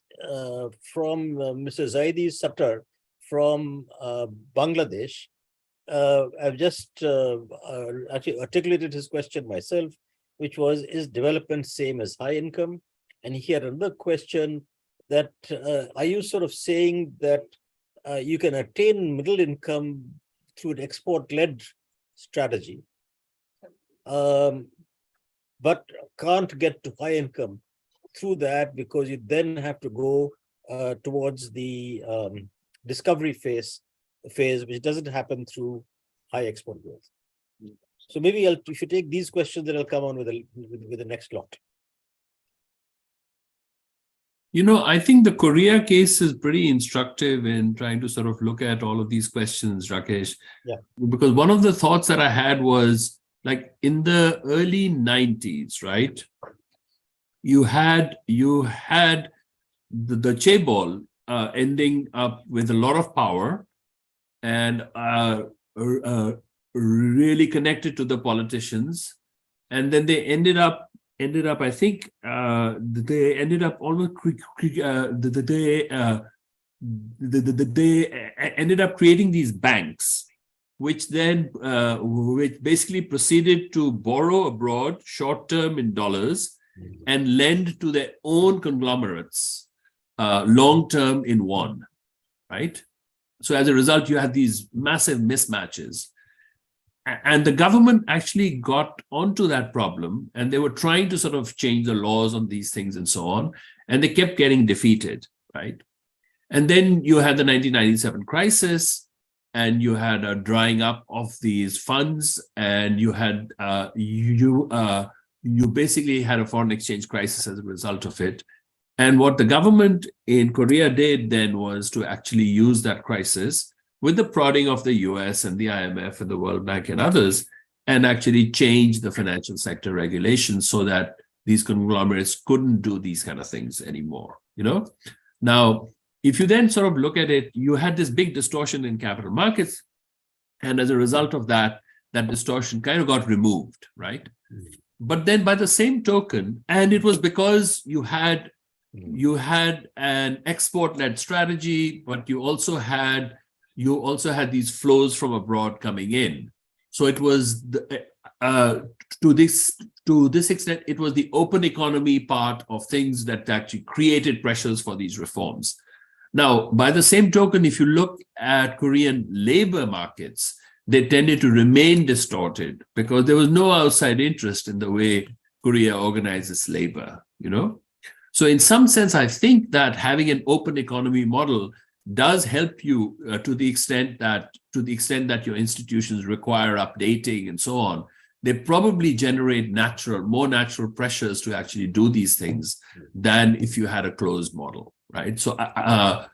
Mr. Zaidi Sattar from Bangladesh. I've just actually articulated his question myself, which was, is development same as high income? And he had another question that, are you sort of saying that you can attain middle income through an export-led strategy, but can't get to high income through that because you then have to go towards the discovery phase, which doesn't happen through high export growth? So maybe if you take these questions, then I'll come on with the next lot. I think the Korea case is pretty instructive in trying to sort of look at all of these questions, Rakesh. Yeah. Because one of the thoughts that I had was, like, in the early 90s, right? You had the chaebol ending up with a lot of power and really connected to the politicians, and then they ended up I think they ended up almost they ended up creating these banks, which then which basically proceeded to borrow abroad short-term in dollars and lend to their own conglomerates long-term in won, right? So as a result, you had these massive mismatches. And the government actually got onto that problem, and they were trying to sort of change the laws on these things and so on, and they kept getting defeated, right? And then you had the 1997 crisis, and you had a drying up of these funds, and you had you basically had a foreign exchange crisis as a result of it. And what the government in Korea did then was to actually use that crisis with the prodding of the US and the IMF and the World Bank and others, and actually change the financial sector regulations so that these conglomerates couldn't do these kind of things anymore, Now, if you then sort of look at it, you had this big distortion in capital markets. And as a result of that, that distortion kind of got removed, right? But then by the same token, and it was because you had an export-led strategy, but you also had these flows from abroad coming in. So it was to this extent, it was the open economy part of things that actually created pressures for these reforms. Now, by the same token, if you look at Korean labor markets, they tended to remain distorted because there was no outside interest in the way Korea organizes labor, So in some sense, I think that having an open economy model does help you to the extent that your institutions require updating and so on. They probably generate more natural pressures to actually do these things than if you had a closed model, right? So I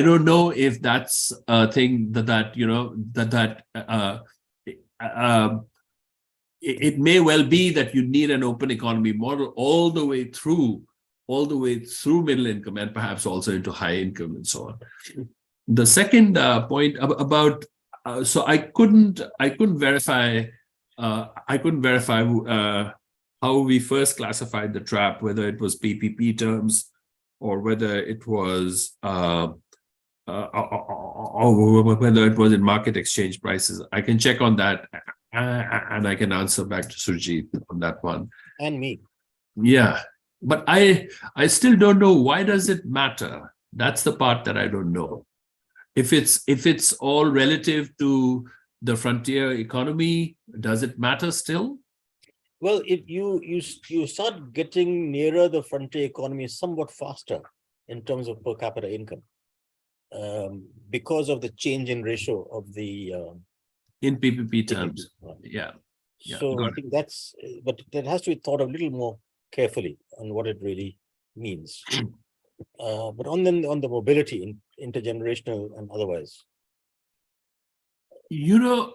don't know if that's a thing it may well be that you need an open economy model all the way through middle income and perhaps also into high income and so on. The second point about so I couldn't verify how we first classified the trap, whether it was PPP terms or whether it was or whether it was in market exchange prices. I can check on that and I can answer back to Surjit on that one. And me. Yeah. But I still don't know, why does it matter? That's the part that I don't know. If it's all relative to the frontier economy, does it matter still? Well, you start getting nearer the frontier economy somewhat faster in terms of per capita income, because of the change in ratio of the in PPP terms. Yeah. Yeah, so I got think that's, but that has to be thought of a little more carefully on what it really means. But on the mobility, intergenerational and otherwise. You know,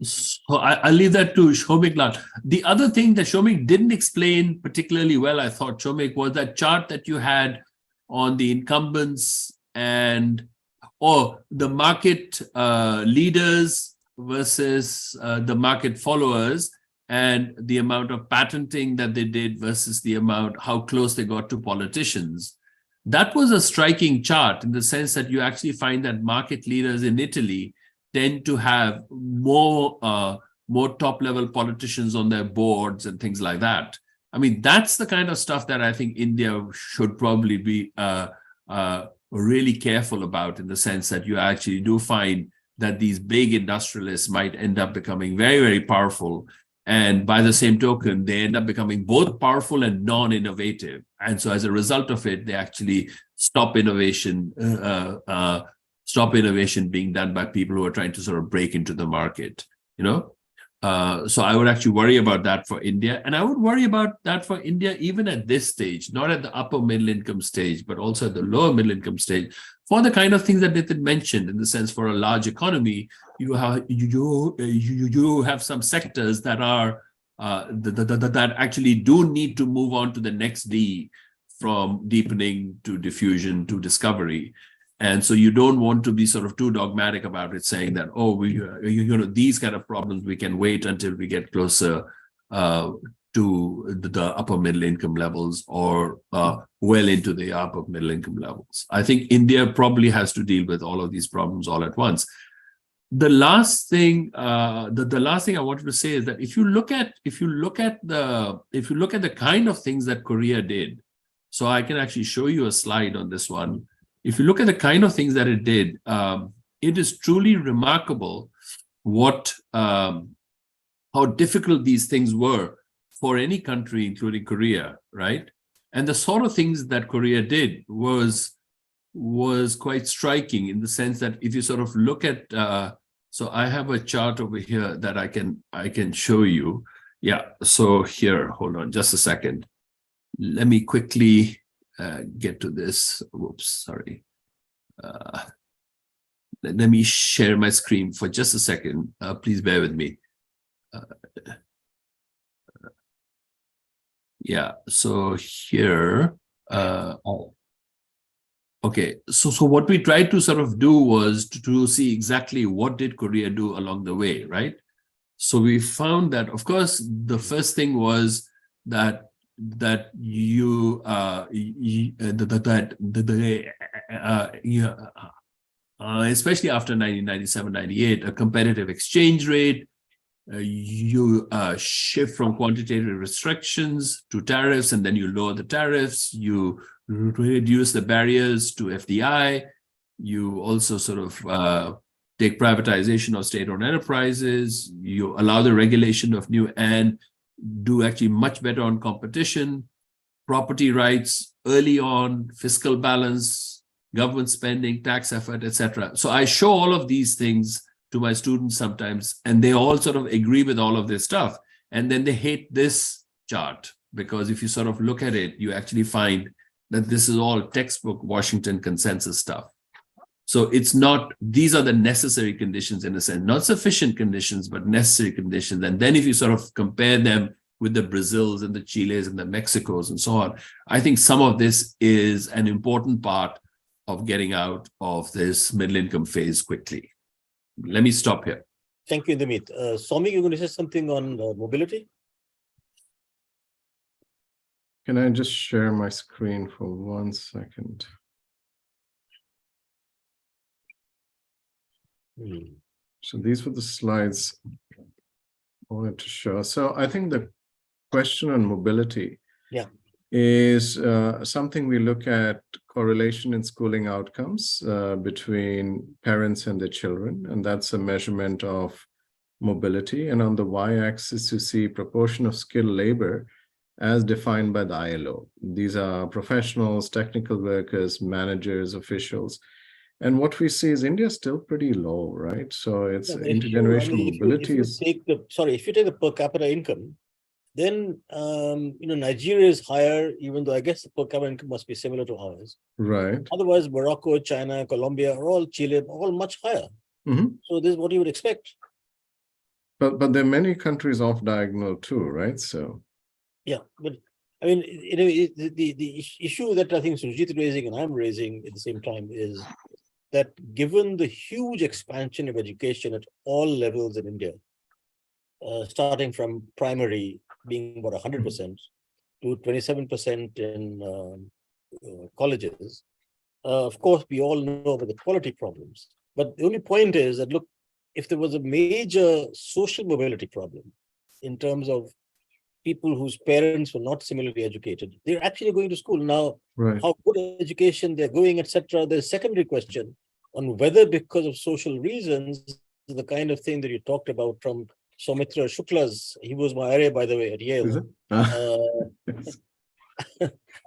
so I'll leave that to Somik. The other thing that Somik didn't explain particularly well, I thought, Somik, was that chart that you had on the incumbents and the market leaders versus the market followers, and the amount of patenting that they did versus the amount, how close they got to politicians. That was a striking chart in the sense that you actually find that market leaders in Italy tend to have more top-level politicians on their boards and things like that. I mean, that's the kind of stuff that I think India should probably be really careful about, in the sense that you actually do find that these big industrialists might end up becoming very, very powerful. And by the same token, they end up becoming both powerful and non-innovative. And so as a result of it, they actually stop innovation being done by people who are trying to sort of break into the market, you know? So I would actually worry about that for India. And I would worry about that for India even at this stage, not at the upper middle income stage, but also at the lower middle income stage, for the kind of things that Nitin mentioned, in the sense for a large economy, you have some sectors that are that actually do need to move on to the next D, from deepening to diffusion to discovery. And so you don't want to be sort of too dogmatic about it, saying that, these kind of problems, we can wait until we get closer to the upper middle income levels, or well into the upper middle income levels. I think India probably has to deal with all of these problems all at once. The last thing, the last thing I wanted to say is that if you look at the kind of things that Korea did, so I can actually show you a slide on this one. If you look at the kind of things that it did, it is truly remarkable how difficult these things were for any country, including Korea, right? And the sort of things that Korea did was quite striking, in the sense that if you sort of look at, so I have a chart over here that I can show you. Yeah, so here, hold on just a second. Let me quickly get to this. Whoops, sorry. Let me share my screen for just a second. Please bear with me. Yeah, so here, okay, so what we tried to sort of do was to see exactly what did Korea do along the way, right? So we found that, of course, the first thing was that especially after 1997-98, a competitive exchange rate, you shift from quantitative restrictions to tariffs, and then you lower the tariffs, you reduce the barriers to FDI, you also sort of take privatization of state-owned enterprises, you allow the regulation of new, and do actually much better on competition, property rights early on, fiscal balance, government spending, tax effort, etc. So I show all of these things to my students sometimes, and they all sort of agree with all of this stuff. And then they hate this chart, because if you sort of look at it, you actually find that this is all textbook Washington consensus stuff. So it's not, these are the necessary conditions in a sense, not sufficient conditions, but necessary conditions. And then if you sort of compare them with the Brazils and the Chiles and the Mexicos and so on, I think some of this is an important part of getting out of this middle income phase quickly. Let me stop here. Thank you, Indermit. Somik, you're going to say something on mobility? Can I just share my screen for 1 second? So these were the slides I wanted to show. So I think the question on mobility is something we look at correlation in schooling outcomes between parents and their children. And that's a measurement of mobility, and on the y-axis you see proportion of skilled labor as defined by the ILO. These are professionals, technical workers, managers, officials. And what we see is India is still pretty low, right? So it's intergenerational mobility. If you take the per capita income, then Nigeria is higher, even though I guess the per capita income must be similar to ours. Right. Otherwise, Morocco, China, Colombia are all Chile, all much higher. So this is what you would expect. But there are many countries off diagonal too, right? So yeah, but I mean, the issue that I think Sujit is raising and I'm raising at the same time is that given the huge expansion of education at all levels in India, starting from primary being about 100% to 27% in colleges, of course, we all know about the quality problems. But the only point is that, look, if there was a major social mobility problem in terms of people whose parents were not similarly educated, they're actually going to school. Now, how good education they're going, etc. There's a secondary question on whether because of social reasons, the kind of thing that you talked about from Soumitra Shukla's, he was my area, by the way, at Yale.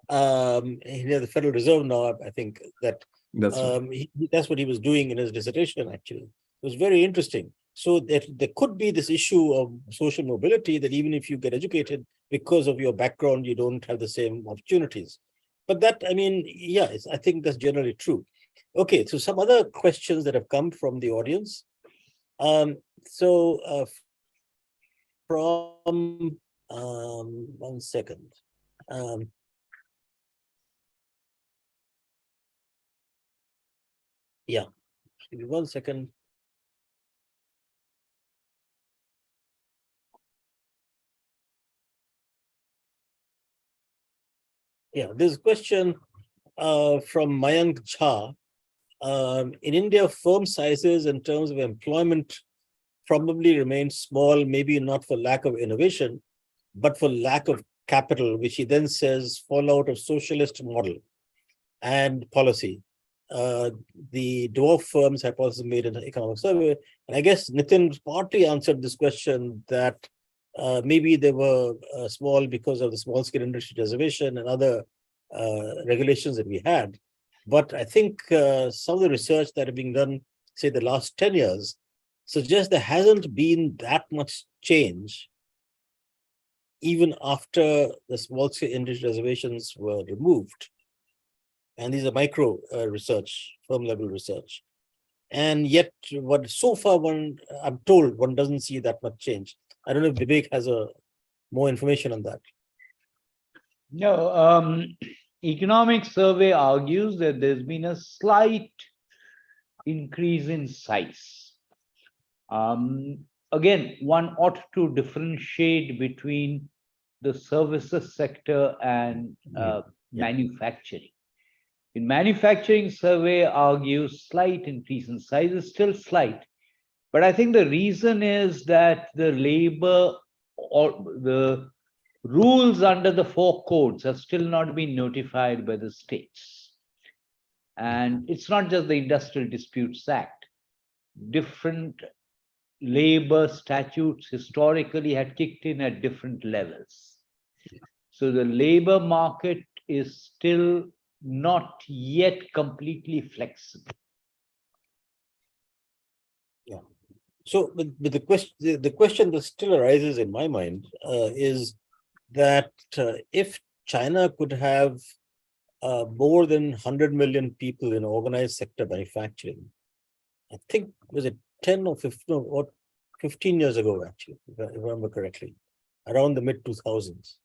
The Federal Reserve now, I think that that's what he was doing in his dissertation, actually. It was very interesting. So there could be this issue of social mobility, that even if you get educated, because of your background, you don't have the same opportunities. But that, I mean, yeah, I think that's generally true. Okay, so some other questions that have come from the audience. From one second. Yeah, give me 1 second. Yeah, there's a question from Mayank Jha. In India, firm sizes in terms of employment probably remain small, maybe not for lack of innovation, but for lack of capital, which he then says fallout of socialist model and policy. The dwarf firms hypothesis made in the economic survey. And I guess Nitin partly answered this question that maybe they were small because of the small scale industry reservation and other regulations that we had. But I think some of the research that are being done, say the last 10 years, suggests there hasn't been that much change even after the small scale industry reservations were removed. And these are micro research, firm level research. And yet, so far I'm told one doesn't see that much change. I don't know if Bibek has more information on that. No, economic survey argues that there's been a slight increase in size. Again, one ought to differentiate between the services sector and manufacturing. In manufacturing, survey argues slight increase in size is still slight. But I think the reason is that the labor or the rules under the 4 codes have still not been notified by the states. And it's not just the Industrial Disputes Act. Different labor statutes historically had kicked in at different levels. So the labor market is still not yet completely flexible. Yeah. So the question that still arises in my mind is that if China could have more than 100 million people in organized sector manufacturing, I think, was it 10 or 15 years ago, actually, if I remember correctly, around the mid-2000s.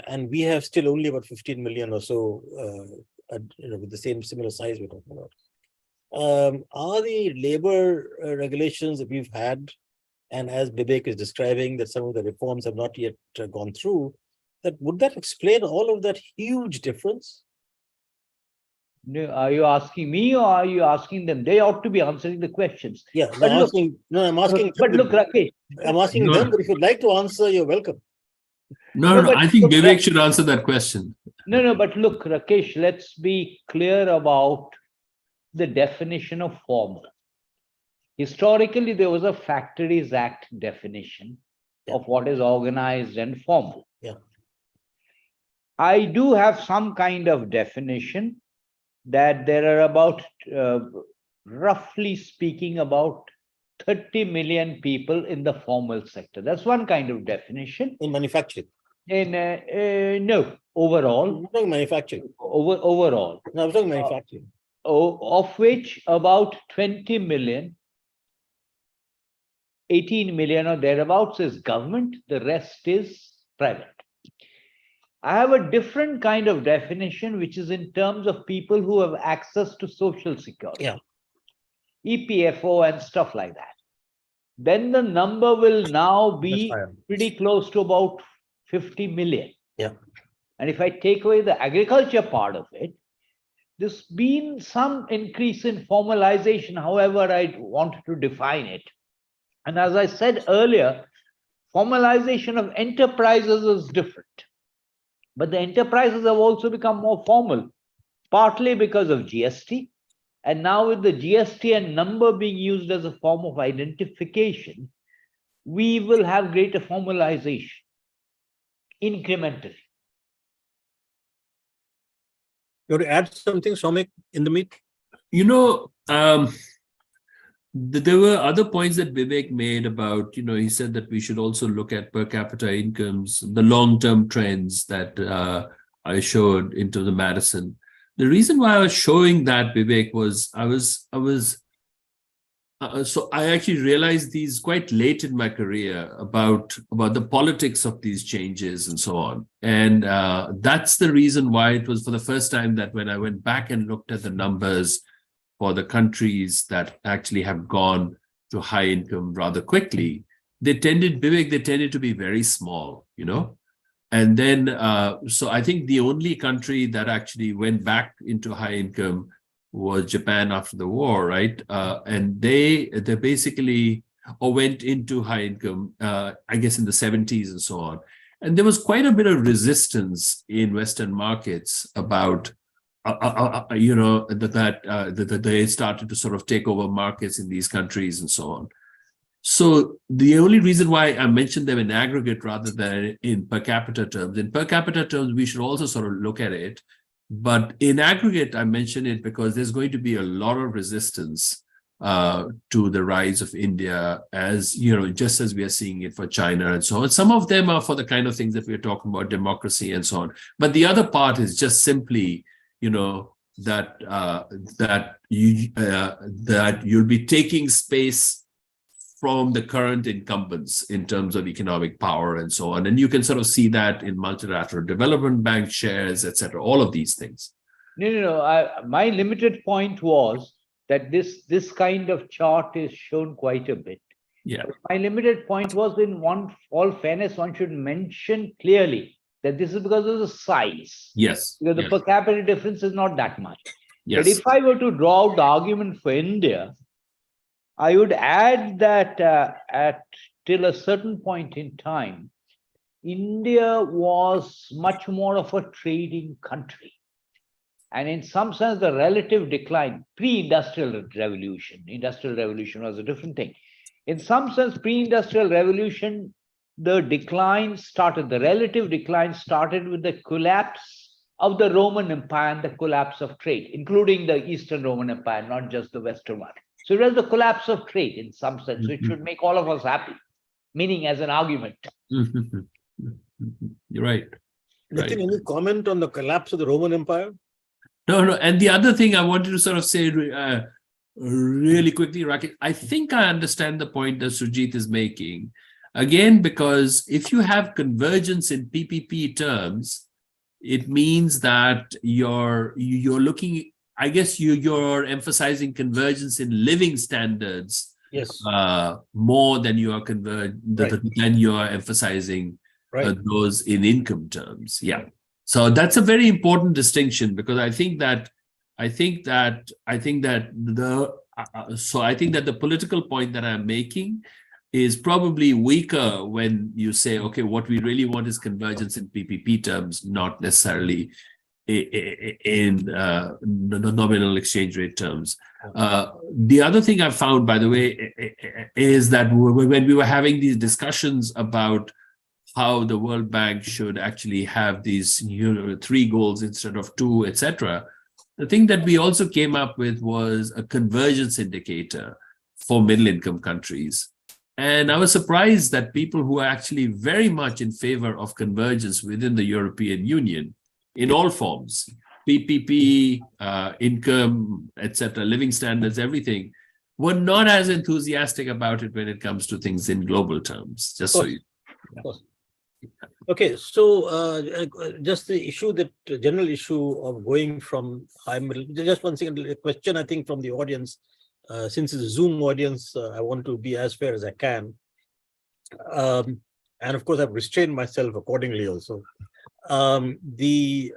And we have still only about 15 million or so, with the similar size we're talking about. Are the labor regulations that we've had, and as Bibek is describing that some of the reforms have not yet gone through, would that explain all of that huge difference? No, are you asking me or are you asking them? They ought to be answering the questions. Yeah, I'm asking but look, Rakesh. I'm asking them, but if you'd like to answer, you're welcome. No, I think Bibek should answer that question. No, but look, Rakesh, let's be clear about the definition of formal. Historically, there was a Factories Act definition of what is organized and formal. Yeah. I do have some kind of definition that there are about, roughly speaking, about 30 million people in the formal sector. That's one kind of definition. In manufacturing. No, overall. I'm talking manufacturing. Overall. No, I'm talking manufacturing. Of which about 20 million, 18 million or thereabouts is government, the rest is private. I have a different kind of definition, which is in terms of people who have access to social security. Yeah. EPFO and stuff like that. Then the number will now be pretty close to about 50 million. Yeah. And if I take away the agriculture part of it, there's been some increase in formalization, however I wanted to define it. And as I said earlier, formalization of enterprises is different. But the enterprises have also become more formal, partly because of GST. And now with the GST and number being used as a form of identification, we will have greater formalization, incrementally. You want to add something, Somik, in the meet? You know, there were other points that Bibek made about, he said that we should also look at per capita incomes, the long-term trends that I showed into the Madison. The reason why I was showing that, Bibek, was so I actually realized these quite late in my career about the politics of these changes and so on. And that's the reason why it was for the first time that when I went back and looked at the numbers for the countries that actually have gone to high income rather quickly, they tended to be very small, And then, so I think the only country that actually went back into high income was Japan after the war, right? And they basically went into high income, I guess in the 70s and so on. And there was quite a bit of resistance in Western markets about that they started to sort of take over markets in these countries and so on. So the only reason why I mentioned them in aggregate rather than in per capita terms, we should also sort of look at it. But in aggregate, I mention it because there's going to be a lot of resistance to the rise of India, as just as we are seeing it for China and so on. Some of them are for the kind of things that we're talking about, democracy and so on. But the other part is just simply that you'll be taking space from the current incumbents in terms of economic power and so on. And you can sort of see that in multilateral development bank shares, etc., all of these things. No. My limited point was that this kind of chart is shown quite a bit. Yeah. But my limited point was, in all fairness, one should mention clearly that this is because of the size. Yes. Because the per capita difference is not that much. Yes. But if I were to draw out the argument for India, I would add that till a certain point in time, India was much more of a trading country. And in some sense, the relative decline, pre-industrial revolution was a different thing. In some sense, pre-industrial revolution, the relative decline started with the collapse of the Roman Empire and the collapse of trade, including the Eastern Roman Empire, not just the Western one. So it was the collapse of trade in some sense, which should make all of us happy, meaning as an argument. You're right. Nitin, any comment on the collapse of the Roman Empire? No. And the other thing I wanted to sort of say really quickly, Rakesh, I think I understand the point that Sujit is making. Again, because if you have convergence in PPP terms, it means that you're looking, I guess you're emphasizing convergence in living standards, yes, more than you are than you are emphasizing those in income terms. Yeah. So that's a very important distinction, because I think that the political point that I'm making is probably weaker when you say, okay, what we really want is convergence in PPP terms, not necessarily in nominal exchange rate terms. The other thing I found, by the way, is that when we were having these discussions about how the World Bank should actually have these 3 goals instead of 2, etc., the thing that we also came up with was a convergence indicator for middle-income countries. And I was surprised that people who are actually very much in favor of convergence within the European Union in all forms, PPP, income, etc., living standards, everything, were not as enthusiastic about it when it comes to things in global terms. Just so you. Yeah. Okay, so just the issue that general issue of going from high middle. Just one second, a question I think from the audience. Since it's a Zoom audience, I want to be as fair as I can. And of course, I've restrained myself accordingly also. The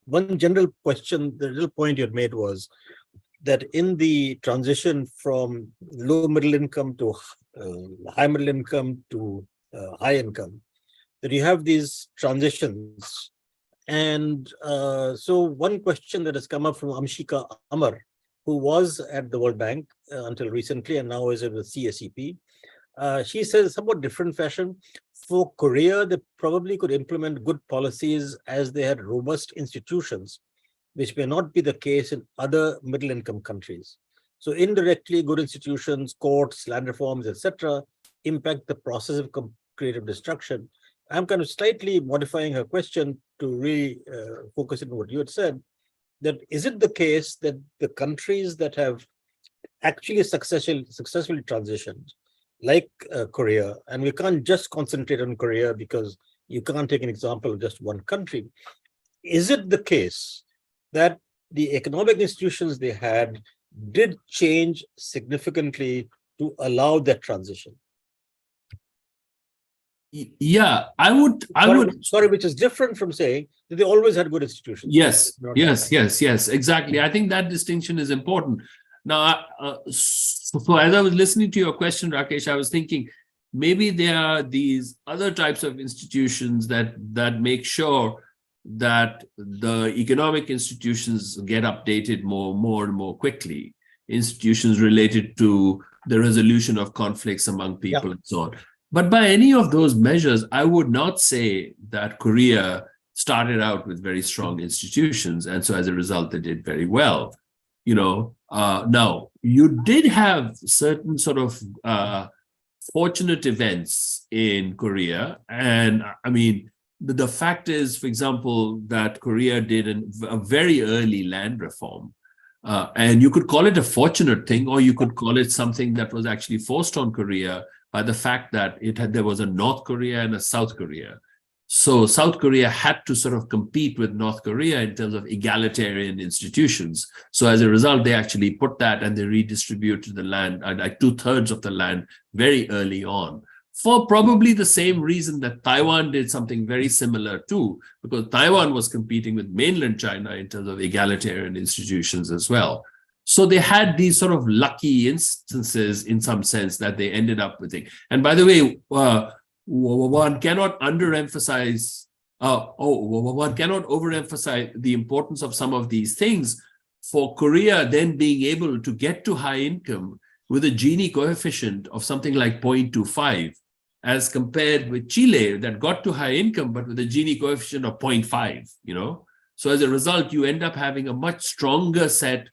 one general question, the little point you had made was that in the transition from low middle income to high middle income to high income, that you have these transitions. And so one question that has come up from Amshika Amar, who was at the World Bank until recently and now is at the CSEP. She says, somewhat different fashion, for Korea, they probably could implement good policies as they had robust institutions, which may not be the case in other middle-income countries. So indirectly, good institutions, courts, land reforms, etc., impact the process of creative destruction. I'm kind of slightly modifying her question to really focus on what you had said, that is it the case that the countries that have actually successfully transitioned, like Korea, and we can't just concentrate on Korea because you can't take an example of just one country. Is it the case that the economic institutions they had did change significantly to allow that transition? Yeah, I would. Sorry, which is different from saying that they always had good institutions. Yes, exactly. I think that distinction is important. Now, so as I was listening to your question, Rakesh, I was thinking maybe there are these other types of institutions that make sure that the economic institutions get updated more and more quickly. Institutions related to the resolution of conflicts among people and so on. But by any of those measures, I would not say that Korea started out with very strong institutions. And so as a result, they did very well. Now, you did have certain sort of fortunate events in Korea. And I mean, the fact is, for example, that Korea did a very early land reform. And you could call it a fortunate thing, or you could call it something that was actually forced on Korea by the fact that there was a North Korea and a South Korea. So South Korea had to sort of compete with North Korea in terms of egalitarian institutions. So as a result, they actually put that and they redistributed the land, like 2/3 of the land very early on, for probably the same reason that Taiwan did something very similar too, because Taiwan was competing with mainland China in terms of egalitarian institutions as well. So they had these sort of lucky instances in some sense that they ended up with it. And by the way, one cannot overemphasize the importance of some of these things. For Korea then being able to get to high income with a Gini coefficient of something like 0.25, as compared with Chile that got to high income, but with a Gini coefficient of 0.5, So as a result, you end up having a much stronger set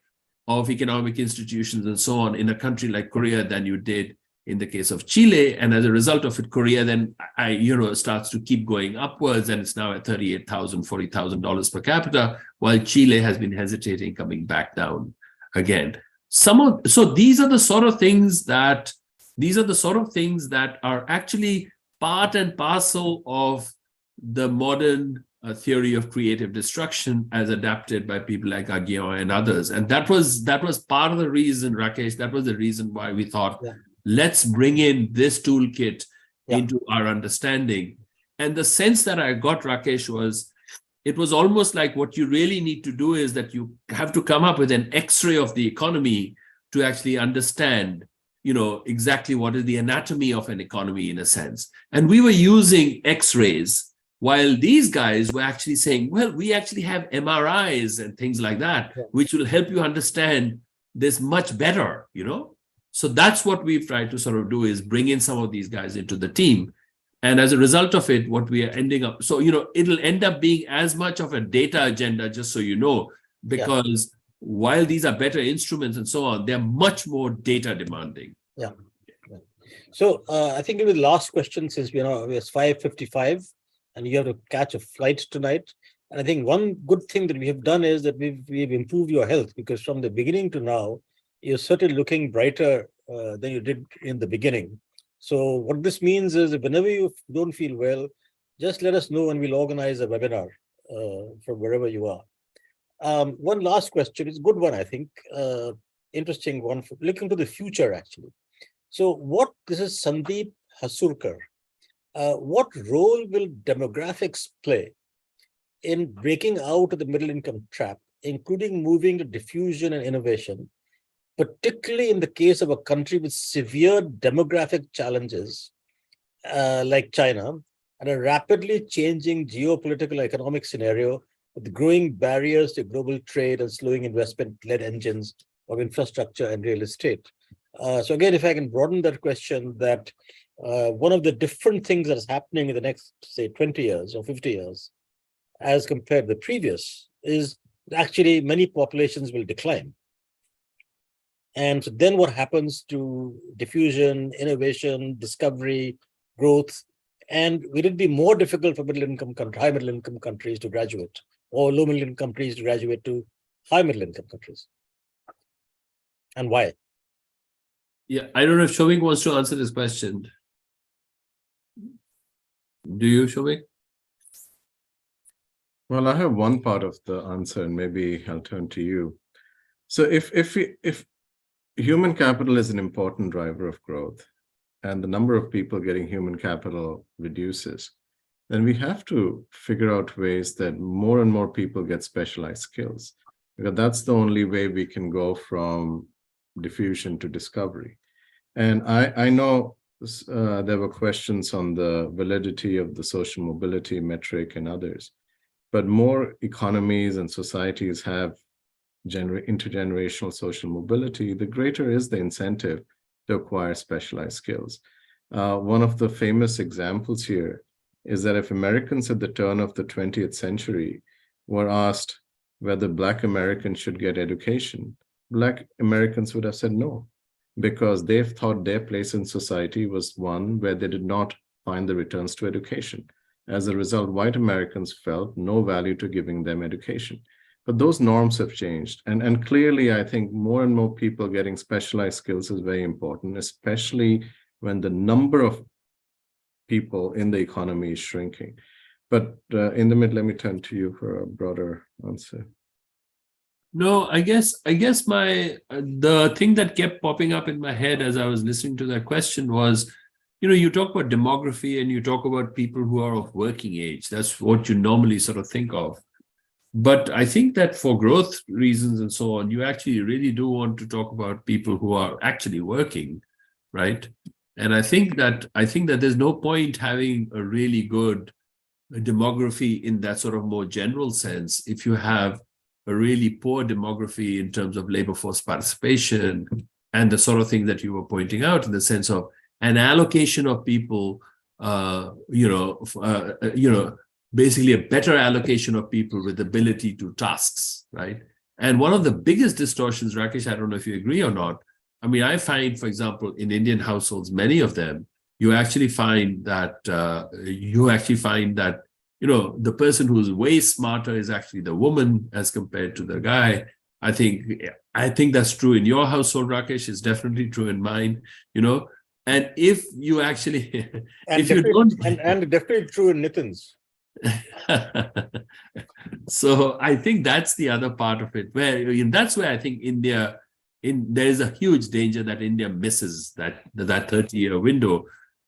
of economic institutions and so on in a country like Korea than you did in the case of Chile. And as a result of it, Korea then, starts to keep going upwards, and it's now at $38,000, $40,000 per capita, while Chile has been hesitating, coming back down again. So these are the sort of things that are actually part and parcel of the modern theory of creative destruction as adapted by people like Gill and others. And that was part of the reason, Rakesh, that was the reason why we thought, let's bring in this toolkit into our understanding. And the sense that I got, Rakesh, was it was almost like what you really need to do is that you have to come up with an X-ray of the economy to actually understand, exactly what is the anatomy of an economy in a sense. And we were using X-rays While these guys were actually saying, well, we actually have MRIs and things like that, which will help you understand this much better, So that's what we've tried to sort of do, is bring in some of these guys into the team. And as a result of it, what we are ending up, so, it'll end up being as much of a data agenda, just so you know, because while these are better instruments and so on, they're much more data demanding. Yeah. So I think it was the last question, since it's 5:55 and you have to catch a flight tonight. And I think one good thing that we have done is that we've improved your health, because from the beginning to now, you're certainly looking brighter than you did in the beginning. So what this means is, if whenever you don't feel well, just let us know and we'll organize a webinar from wherever you are. One last question, it's a good one, I think, interesting one, for looking to the future, actually. So this is Sandeep Hasurkar. What role will demographics play in breaking out of the middle income trap, including moving to diffusion and innovation, particularly in the case of a country with severe demographic challenges like China, and a rapidly changing geopolitical economic scenario with growing barriers to global trade and slowing investment-led engines of infrastructure and real estate? So again, if I can broaden that question, that one of the different things that is happening in the next, say, 20 years or 50 years, as compared to the previous, is actually many populations will decline. And so then what happens to diffusion, innovation, discovery, growth? And will it be more difficult for high middle income countries to graduate, or low middle income countries to graduate to high middle income countries? And why? Yeah, I don't know if Somik wants to answer this question. Do you, Somik? Well, I have one part of the answer, and maybe I'll turn to you. So if human capital is an important driver of growth, and the number of people getting human capital reduces, then we have to figure out ways that more and more people get specialized skills, because that's the only way we can go from diffusion to discovery. And I know there were questions on the validity of the social mobility metric and others, but more economies and societies have intergenerational social mobility, the greater is the incentive to acquire specialized skills. One of the famous examples here is that if Americans at the turn of the 20th century were asked whether Black Americans should get education, Black Americans would have said no, because they thought their place in society was one where they did not find the returns to education. As a result, white Americans felt no value to giving them education. But those norms have changed. And clearly, I think more and more people getting specialized skills is very important, especially when the number of people in the economy is shrinking. But Indermit, let me turn to you for a broader answer. No, I guess the thing that kept popping up in my head as I was listening to that question was, you talk about demography and you talk about people who are of working age. That's what you normally sort of think of. But I think that for growth reasons and so on, you actually really do want to talk about people who are actually working, right? And I think that there's no point having a really good demography in that sort of more general sense if you have a really poor demography in terms of labor force participation and the sort of thing that you were pointing out, in the sense of an allocation of people, basically a better allocation of people with ability to tasks, right? And one of the biggest distortions, Rakesh, I don't know if you agree or not. I mean, I find, for example, in Indian households, many of them, you actually find that the person who's way smarter is actually the woman as compared to the guy. I think that's true in your household, Rakesh. It's definitely true in mine, And if you actually, and definitely true in Nitin's. So I think that's the other part of it, that's where I think there is a huge danger that India misses that 30-year window,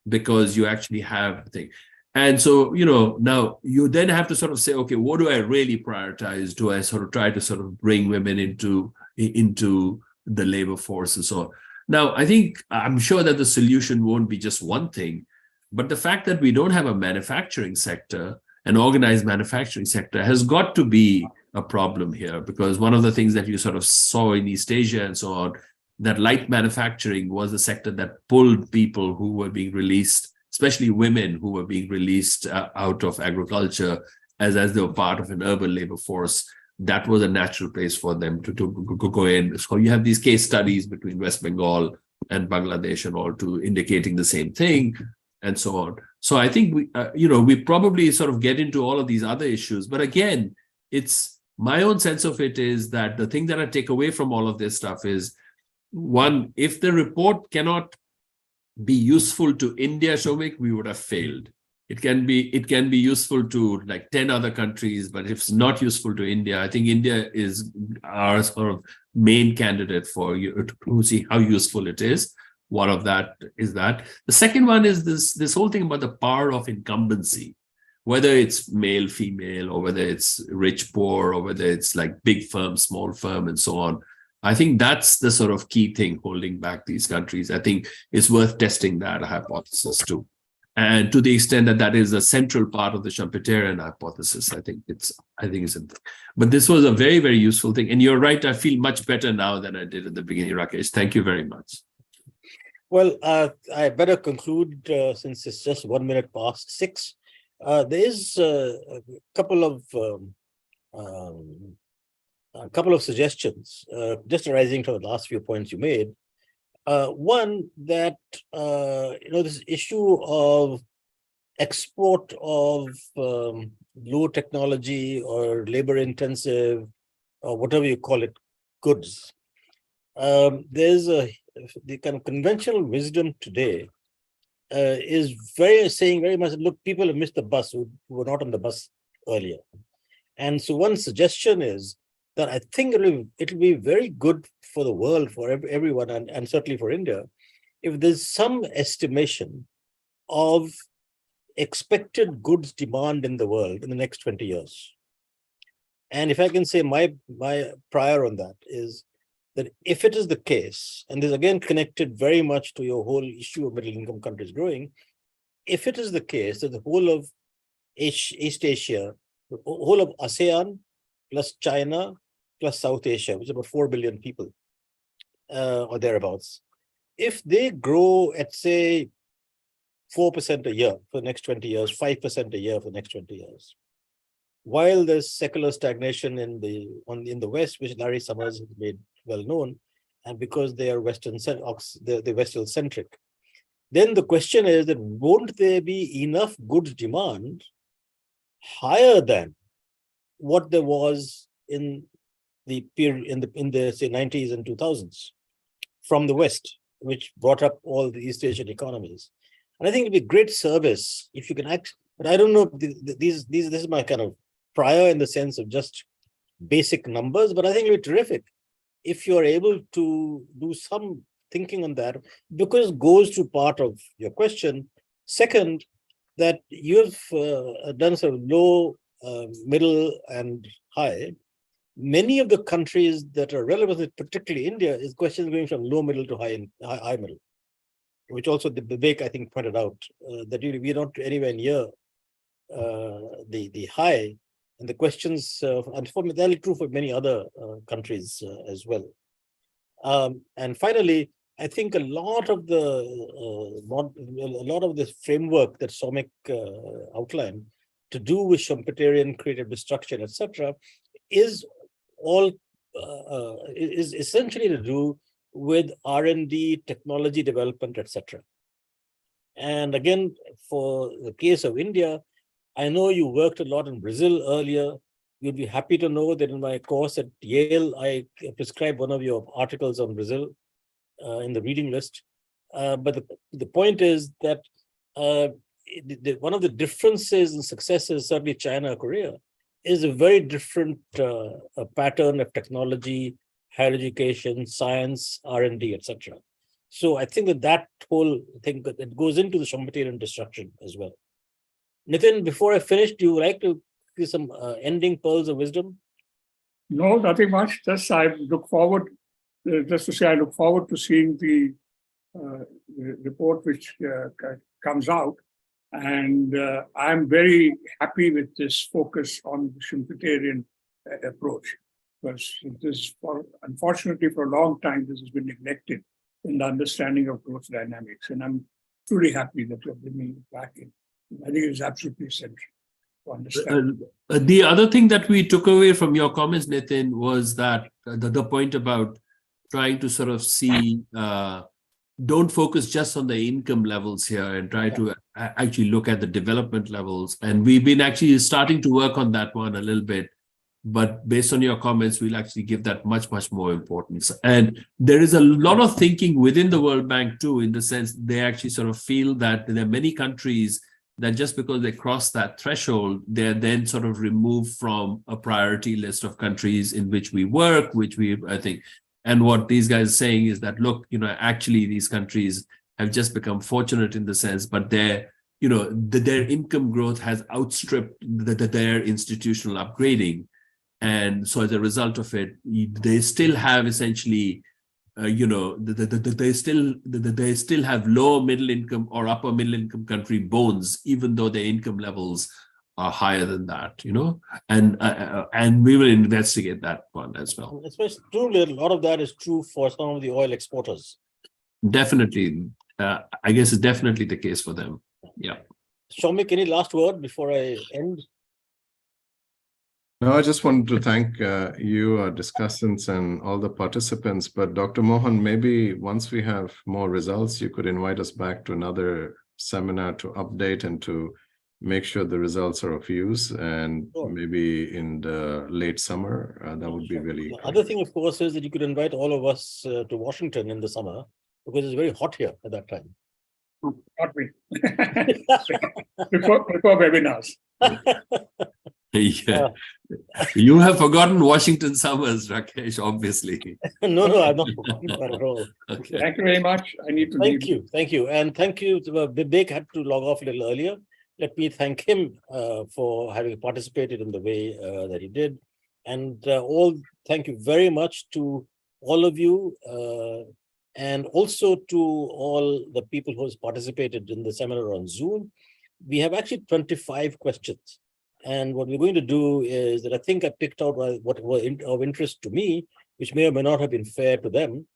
because you actually have the thing. And so, now you then have to sort of say, okay, what do I really prioritize? Do I sort of try to sort of bring women into the labor force and so on? Now, I'm sure that the solution won't be just one thing, but the fact that we don't have a manufacturing sector, an organized manufacturing sector has got to be a problem here, because one of the things that you sort of saw in East Asia and so on, that light manufacturing was the sector that pulled people who were being released, especially women who were being released out of agriculture as they were part of an urban labor force. That was a natural place for them to go in. So you have these case studies between West Bengal and Bangladesh and all to indicating the same thing and so on. So I think we probably sort of get into all of these other issues. But again, it's my own sense of it is that the thing that I take away from all of this stuff is, one, if the report cannot be useful to India, Somik, we would have failed. It can be useful to like 10 other countries, but if it's not useful to India, I think India is our sort of main candidate for you to see how useful it is. One of that is that. The second one is this whole thing about the power of incumbency, whether it's male, female, or whether it's rich, poor, or whether it's like big firm, small firm, and so on. I think that's the sort of key thing holding back these countries. I think it's worth testing that hypothesis too. And to the extent that that is a central part of the Schumpeterian hypothesis, I think it's important. But this was a very, very useful thing. And you're right, I feel much better now than I did at the beginning, Rakesh. Thank you very much. Well, I better conclude since it's just 1 minute past 6. There is a couple of suggestions just arising from the last few points you made. One, that this issue of export of low technology or labor intensive or whatever you call it goods. There's the kind of conventional wisdom today is saying very much, look, people have missed the bus who were not on the bus earlier. And so one suggestion is that I think it'll be very good for the world, for everyone, and certainly for India, if there's some estimation of expected goods demand in the world in the next 20 years. And if I can say my prior on that is that if it is the case, and this is again connected very much to your whole issue of middle income countries growing, if it is the case that the whole of East Asia, the whole of ASEAN plus China plus South Asia, which is about 4 billion people or thereabouts, if they grow at say 4% a year for the next 20 years, 5% a year for the next 20 years, while there's secular stagnation in the West, which Larry Summers has made well known, and because they are they're Western centric, then the question is that won't there be enough goods demand higher than what there was in the period in the say 90s and 2000s from the West, which brought up all the East Asian economies. And I think it'd be great service if you can act, but I don't know, this is my kind of prior in the sense of just basic numbers, but I think it'd be terrific if you're able to do some thinking on that, because it goes to part of your question. Second, that you've done sort of low, middle, and high. Many of the countries that are relevant, particularly India, is questions going from low middle to high middle, which also the Bibek, I think, pointed out that we're not anywhere near the high, and the questions, and that'll be true for many other countries as well. And finally, I think a lot of the framework that Somik outlined to do with Schumpeterian creative destruction, etc., is essentially to do with R&D, technology development, etc. And again, for the case of India, I know you worked a lot in Brazil earlier. You'd be happy to know that in my course at Yale, I prescribed one of your articles on Brazil in the reading list. But the point is that one of the differences and successes, certainly China or Korea, is a very different pattern of technology, higher education, science, R&D, etc. So I think that whole thing that goes into the Schumpeterian destruction as well. Nitin, before I finish, do you like to give some ending pearls of wisdom? No, nothing much. Just I look forward, just to say I look forward to seeing the report which comes out. And I'm very happy with this focus on the Schumpeterian approach, because unfortunately, for a long time, this has been neglected in the understanding of growth dynamics. And I'm truly happy that you're bringing it back in. I think it's absolutely essential to understand. The other thing that we took away from your comments, Nitin, was that the point about trying to sort of see, don't focus just on the income levels here and try to actually look at the development levels. And we've been actually starting to work on that one a little bit. But based on your comments, we'll actually give that much, much more importance. And there is a lot of thinking within the World Bank too, in the sense they actually sort of feel that there are many countries that just because they cross that threshold, they're then sort of removed from a priority list of countries in which we work, I think. And what these guys are saying is that, look, actually these countries have just become fortunate in the sense, but their income growth has outstripped their institutional upgrading. And so as a result of it, they still have essentially, they still have low middle income or upper middle income country bones, even though their income levels are higher than that, and we will investigate that one as well. Especially truly, a lot of that is true for some of the oil exporters. Definitely. I guess it's definitely the case for them. Yeah. Somik, any last word before I end? No, I just wanted to thank you, our discussants, and all the participants. But Dr. Mohan, maybe once we have more results, you could invite us back to another seminar to update and to make sure the results are of use, and maybe in the late summer, that would be really The other thing, of course, is that you could invite all of us to Washington in the summer, because it's very hot here at that time. Not me. before webinars. Yeah. You have forgotten Washington summers, Rakesh, obviously. No, I'm not forgotten that at all. Okay. Thank you very much. I need to leave. Thank you. And thank you. Bibek had to log off a little earlier. Let me thank him for having participated in the way that he did. And thank you very much to all of you, and also to all the people who have participated in the seminar on Zoom. We have actually 25 questions. And what we're going to do is that I think I picked out what were of interest to me, which may or may not have been fair to them.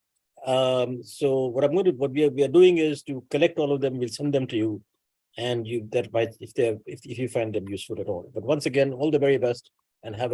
So what we are doing is to collect all of them. We'll send them to you, and that might, if you find them useful at all. But once again, all the very best, and have a